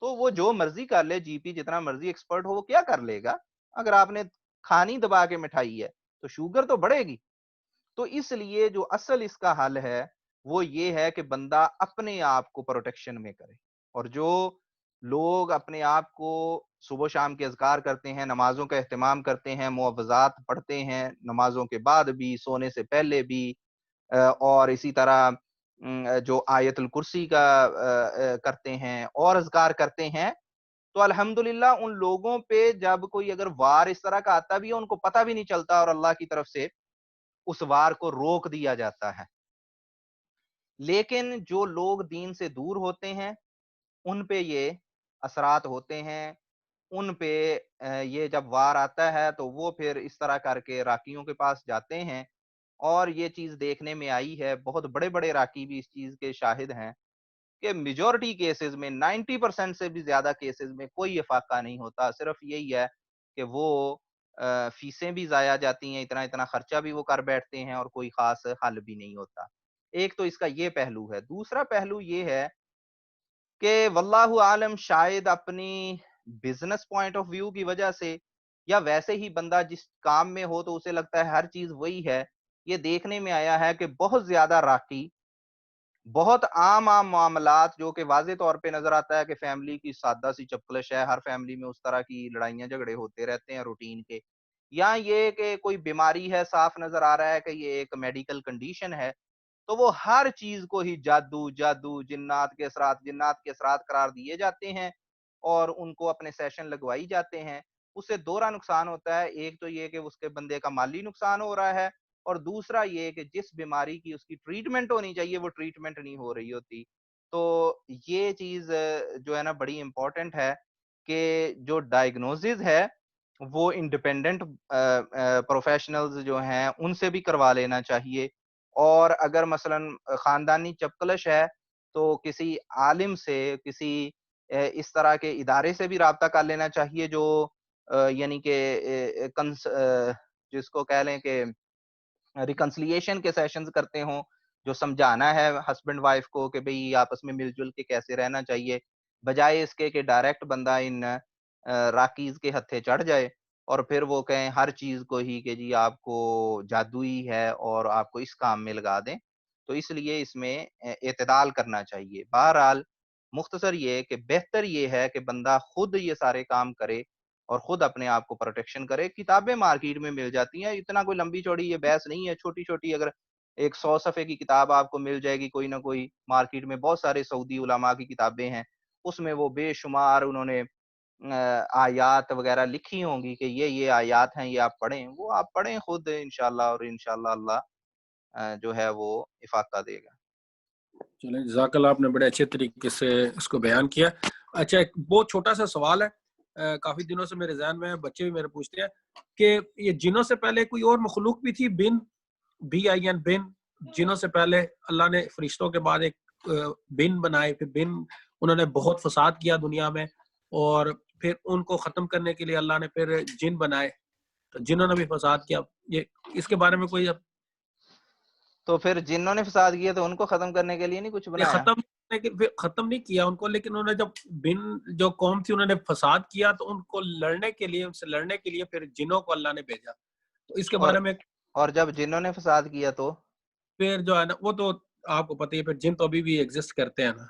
Speaker 1: تو وہ جو مرضی کر لے، جی پی جتنا مرضی ایکسپرٹ ہو وہ کیا کر لے گا؟ اگر آپ نے کھانی دبا کے مٹھائی ہے تو شوگر تو بڑھے گی. تو اس لیے جو اصل اس کا حل ہے وہ یہ ہے کہ بندہ اپنے آپ کو پروٹیکشن میں کرے. اور جو لوگ اپنے آپ کو صبح و شام کے اذکار کرتے ہیں، نمازوں کا اہتمام کرتے ہیں، معوذات پڑھتے ہیں نمازوں کے بعد بھی، سونے سے پہلے بھی، اور اسی طرح جو آیت الکرسی کا کرتے ہیں اور اذکار کرتے ہیں، تو الحمدللہ ان لوگوں پہ جب کوئی اگر وار اس طرح کا آتا بھی ہے ان کو پتہ بھی نہیں چلتا اور اللہ کی طرف سے اس وار کو روک دیا جاتا ہے. لیکن جو لوگ دین سے دور ہوتے ہیں ان پہ یہ اثرات ہوتے ہیں. ان پہ یہ جب وار آتا ہے تو وہ پھر اس طرح کر کے راکیوں کے پاس جاتے ہیں. اور یہ چیز دیکھنے میں آئی ہے، بہت بڑے بڑے راکی بھی اس چیز کے شاہد ہیں کہ میجورٹی کیسز میں 90% سے بھی زیادہ کیسز میں کوئی افاقہ نہیں ہوتا. صرف یہی ہے کہ وہ فیسیں بھی ضائع جاتی ہیں، اتنا خرچہ بھی وہ کر بیٹھتے ہیں اور کوئی خاص حل بھی نہیں ہوتا. ایک تو اس کا یہ پہلو ہے. دوسرا پہلو یہ ہے کہ واللہ عالم شاید اپنی بزنس پوائنٹ آف ویو کی وجہ سے یا ویسے ہی بندہ جس کام میں ہو تو اسے لگتا ہے ہر چیز وہی ہے. یہ دیکھنے میں آیا ہے کہ بہت زیادہ راکی بہت عام معاملات جو کہ واضح طور پہ نظر آتا ہے کہ فیملی کی سادہ سی چپکلش ہے، ہر فیملی میں اس طرح کی لڑائیاں جھگڑے ہوتے رہتے ہیں روٹین کے، یا یہ کہ کوئی بیماری ہے صاف نظر آ رہا ہے کہ یہ ایک میڈیکل کنڈیشن ہے، تو وہ ہر چیز کو ہی جادو جنات کے اثرات قرار دیے جاتے ہیں اور ان کو اپنے سیشن لگوائی جاتے ہیں. اس سے دوہرا نقصان ہوتا ہے. ایک تو یہ کہ اس کے بندے کا مالی نقصان ہو رہا ہے، اور دوسرا یہ کہ جس بیماری کی اس کی ٹریٹمنٹ ہونی چاہیے وہ ٹریٹمنٹ نہیں ہو رہی ہوتی. تو یہ چیز جو ہے نا بڑی امپورٹنٹ ہے کہ جو ڈائگنوزز ہے وہ انڈیپینڈنٹ پروفیشنلز جو ہیں ان سے بھی کروا لینا چاہیے. اور اگر مثلا خاندانی چپکلش ہے تو کسی عالم سے، کسی اس طرح کے ادارے سے بھی رابطہ کر لینا چاہیے جو یعنی کہ جس کو کہہ لیں کہ ریکنسلیشن کے سیشنز کرتے ہوں، جو سمجھانا ہے ہسبینڈ وائف کو کہ بھئی آپس میں مل جل کے کیسے رہنا چاہیے، بجائے اس کے کہ ڈائریکٹ بندہ ان راکیز کے ہتھے چڑھ جائے اور پھر وہ کہیں ہر چیز کو ہی کہ جی آپ کو جادوئی ہے اور آپ کو اس کام میں لگا دیں. تو اس لیے اس میں اعتدال کرنا چاہیے. بہرحال مختصر یہ کہ بہتر یہ ہے کہ بندہ خود یہ سارے کام کرے اور خود اپنے آپ کو پروٹیکشن کرے. کتابیں مارکیٹ میں مل جاتی ہیں، اتنا کوئی لمبی چوڑی یہ بحث نہیں ہے. چھوٹی چھوٹی اگر ایک 100 صفحے کی کتاب آپ کو مل جائے گی کوئی نہ کوئی، مارکیٹ میں بہت سارے سعودی علماء کی کتابیں ہیں، اس میں وہ بے شمار انہوں نے آیات وغیرہ لکھی ہوں گی کہ یہ آیات ہیں، یہ آپ پڑھیں. وہ آپ پڑھیں خود انشاءاللہ، اور انشاءاللہ اللہ جو ہے وہ افاقہ دے گا.
Speaker 3: چلیں جزاک اللہ، آپ نے بڑے اچھے طریقے سے اس کو بیان کیا. اچھا ایک بہت چھوٹا سا سوال ہے، کافی دنوں سے میرے ذہن میں، بچے بھی میرے پوچھتے ہیں کہ یہ جنوں سے پہلے کوئی اور مخلوق بھی تھی، بن BIN بن، جنوں سے پہلے اللہ نے فرشتوں کے بعد ایک بن بنائے، پھر بن انہوں نے بہت فساد کیا دنیا میں، اور پھر ان کو ختم کرنے کے لیے اللہ نے پھر جن بنائے، تو جنہوں نے بھی فساد کیا. یہ اس کے بارے میں کوئی
Speaker 1: تو پھر جنہوں نے فساد کیا تو ان کو ختم کرنے کے لیے نہیں کچھ بنایا؟
Speaker 3: ختم نہیں کیا ان کو، لیکن انہوں نے جب بن جو قوم تھی انہوں نے فساد کیا تو ان کو لڑنے کے لیے، ان سے لڑنے کے لیے پھر جنوں کو اللہ نے بھیجا. تو اس کے بارے میں
Speaker 1: اور جب جنہوں نے فساد کیا تو
Speaker 3: پھر جو ہے نا وہ تو آپ کو پتہ ہے، پھر جن تو ابھی بھی ایگزسٹ کرتے ہیں نا.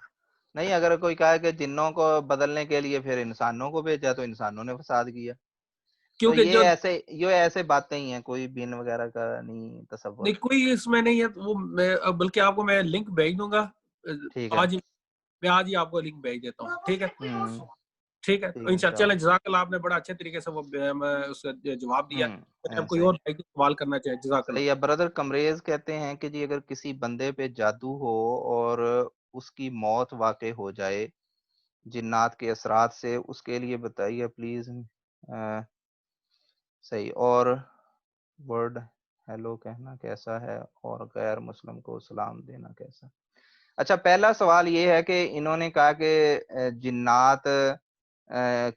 Speaker 1: نہیں، اگر کوئی کہا کہ جنوں کو بدلنے کے لیے پھر انسانوں کو بھیجا تو انسانوں نے فساد کیا. تو
Speaker 3: کیونکہ جو
Speaker 1: یہ ایسے باتیں ہی ہیں، کوئی بن وغیرہ کا نہیں تصور.
Speaker 3: نہیں کوئی اس میں نہیں ہے، وہ میں بلکہ آپ کو میں لنک بھیج دوں گا
Speaker 1: ٹھیک ہے،
Speaker 3: آج ہی آپ کو لنک بھیج دیتا ہوں. ٹھیک ہے، ٹھیک ہے. انشاءاللہ چلیں، جزاک اللہ، آپ نے بڑا اچھے طریقے سے وہ اس کا جواب دیا. اب کوئی اور سوال کرنا چاہے، جزاک اللہ.
Speaker 1: صحیح ہے. برادر کمریز کہتے ہیں کہ جی اگر کسی بندے پہ جادو ہو اور اس کی موت واقع ہو جائے جنات کے اثرات سے، اس کے لیے بتائیے پلیز. صحیح. اور ورڈ ہیلو کہنا کیسا ہے اور غیر مسلم کو سلام دینا کیسا؟ اچھا، پہلا سوال یہ ہے کہ انہوں نے کہا کہ جنات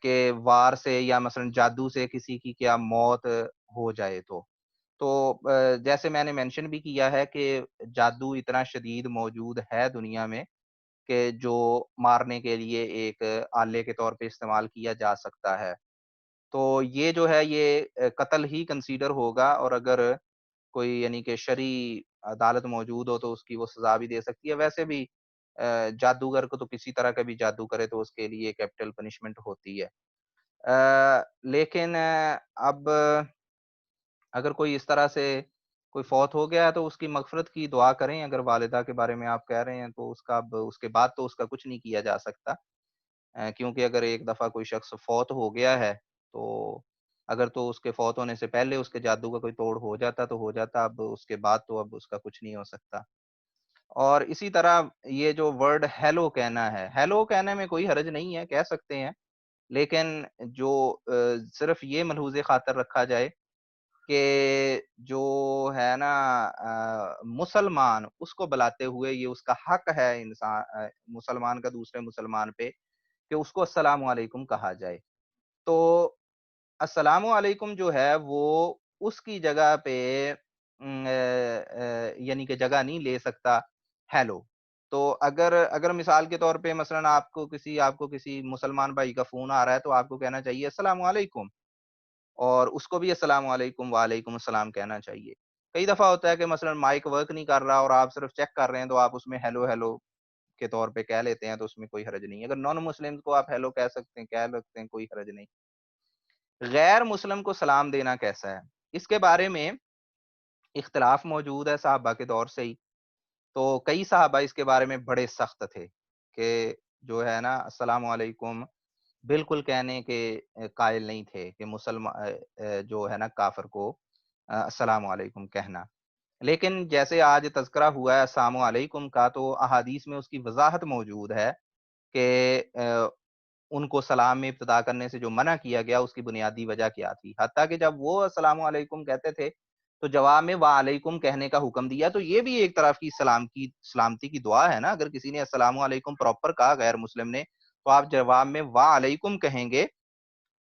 Speaker 1: کے وار سے یا مثلا جادو سے کسی کی کیا موت ہو جائے تو جیسے میں نے مینشن بھی کیا ہے کہ جادو اتنا شدید موجود ہے دنیا میں کہ جو مارنے کے لیے ایک آلے کے طور پہ استعمال کیا جا سکتا ہے. تو یہ جو ہے یہ قتل ہی کنسیڈر ہوگا، اور اگر کوئی یعنی کہ شرعی عدالت موجود ہو تو اس کی وہ سزا بھی دے سکتی ہے. ویسے بھی جادوگر کو تو کسی طرح کا بھی جادو کرے تو اس کے لیے کیپٹل پنشمنٹ ہوتی ہے. لیکن اب اگر کوئی اس طرح سے کوئی فوت ہو گیا ہے تو اس کی مغفرت کی دعا کریں. اگر والدہ کے بارے میں آپ کہہ رہے ہیں تو اس کا اب اس کے بعد تو اس کا کچھ نہیں کیا جا سکتا، کیونکہ اگر ایک دفعہ کوئی شخص فوت ہو گیا ہے تو اگر تو اس کے فوت ہونے سے پہلے اس کے جادو کا کوئی توڑ ہو جاتا تو ہو جاتا، اب اس کے بعد تو اب اس کا کچھ نہیں ہو سکتا. اور اسی طرح یہ جو ورڈ ہیلو کہنا ہے، ہیلو کہنے میں کوئی حرج نہیں ہے، کہہ سکتے ہیں، لیکن جو صرف یہ ملحوظ خاطر رکھا جائے کہ جو ہے نا مسلمان اس کو بلاتے ہوئے یہ اس کا حق ہے انسان مسلمان کا دوسرے مسلمان پہ کہ اس کو السلام علیکم کہا جائے. تو السلام علیکم جو ہے وہ اس کی جگہ پہ یعنی کہ جگہ نہیں لے سکتا ہیلو. تو اگر مثال کے طور پہ مثلا آپ کو کسی مسلمان بھائی کا فون آ رہا ہے تو آپ کو کہنا چاہیے السلام علیکم، اور اس کو بھی السلام علیکم وعلیکم السلام کہنا چاہیے. کئی دفعہ ہوتا ہے کہ مثلا مائک ورک نہیں کر رہا اور آپ صرف چیک کر رہے ہیں تو آپ اس میں ہیلو ہیلو کے طور پہ کہہ لیتے ہیں، تو اس میں کوئی حرج نہیں. اگر نان مسلم کو آپ ہیلو کہہ سکتے ہیں کوئی حرج نہیں. غیر مسلم کو سلام دینا کیسا ہے، اس کے بارے میں اختلاف موجود ہے صحابہ کے دور سے ہی. تو کئی صحابہ اس کے بارے میں بڑے سخت تھے کہ جو ہے نا السلام علیکم بالکل کہنے کے قائل نہیں تھے کہ مسلمان جو ہے نا کافر کو السلام علیکم کہنا. لیکن جیسے آج تذکرہ ہوا ہے السلام علیکم کا، تو احادیث میں اس کی وضاحت موجود ہے کہ ان کو سلام میں ابتدا کرنے سے جو منع کیا گیا اس کی بنیادی وجہ کیا تھی. حتیٰ کہ جب وہ السلام علیکم کہتے تھے تو جواب میں وعلیکم کہنے کا حکم دیا. تو یہ بھی ایک طرف کی سلامتی کی دعا ہے نا. اگر کسی نے السلام علیکم پراپر کہا غیر مسلم نے تو آپ جواب میں وعلیکم کہیں گے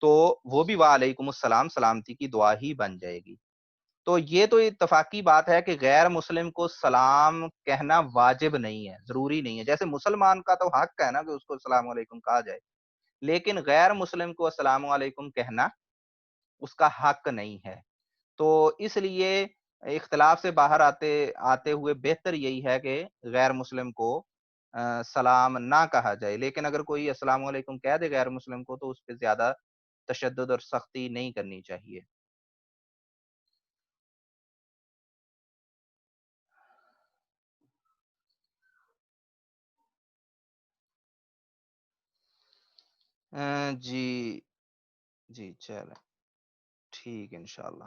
Speaker 1: تو وہ بھی وعلیکم السلام سلامتی کی دعا ہی بن جائے گی. تو یہ تو اتفاقی بات ہے کہ غیر مسلم کو سلام کہنا واجب نہیں ہے، ضروری نہیں ہے. جیسے مسلمان کا تو حق ہے نا کہ اس کو السلام علیکم کہا جائے، لیکن غیر مسلم کو السلام علیکم کہنا اس کا حق نہیں ہے. تو اس لیے اختلاف سے باہر آتے ہوئے بہتر یہی ہے کہ غیر مسلم کو سلام نہ کہا جائے. لیکن اگر کوئی السلام علیکم کہہ دے غیر مسلم کو تو اس پہ زیادہ تشدد اور سختی نہیں کرنی چاہیے. جی چلیں ٹھیک انشاءاللہ،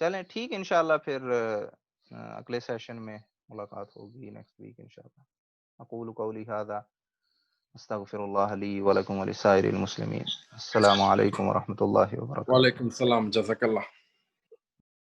Speaker 1: چلیں ٹھیک انشاءاللہ. پھر اگلے سیشن میں ملاقات ہوگی نیکسٹ ویک انشاءاللہ. اقول قولی ھذا استغفر اللہ لی ولکم ولسائر المسلمین. السلام علیکم ورحمۃ اللہ وبرکاتہ.
Speaker 3: وعلیکم السلام، جزاک اللہ.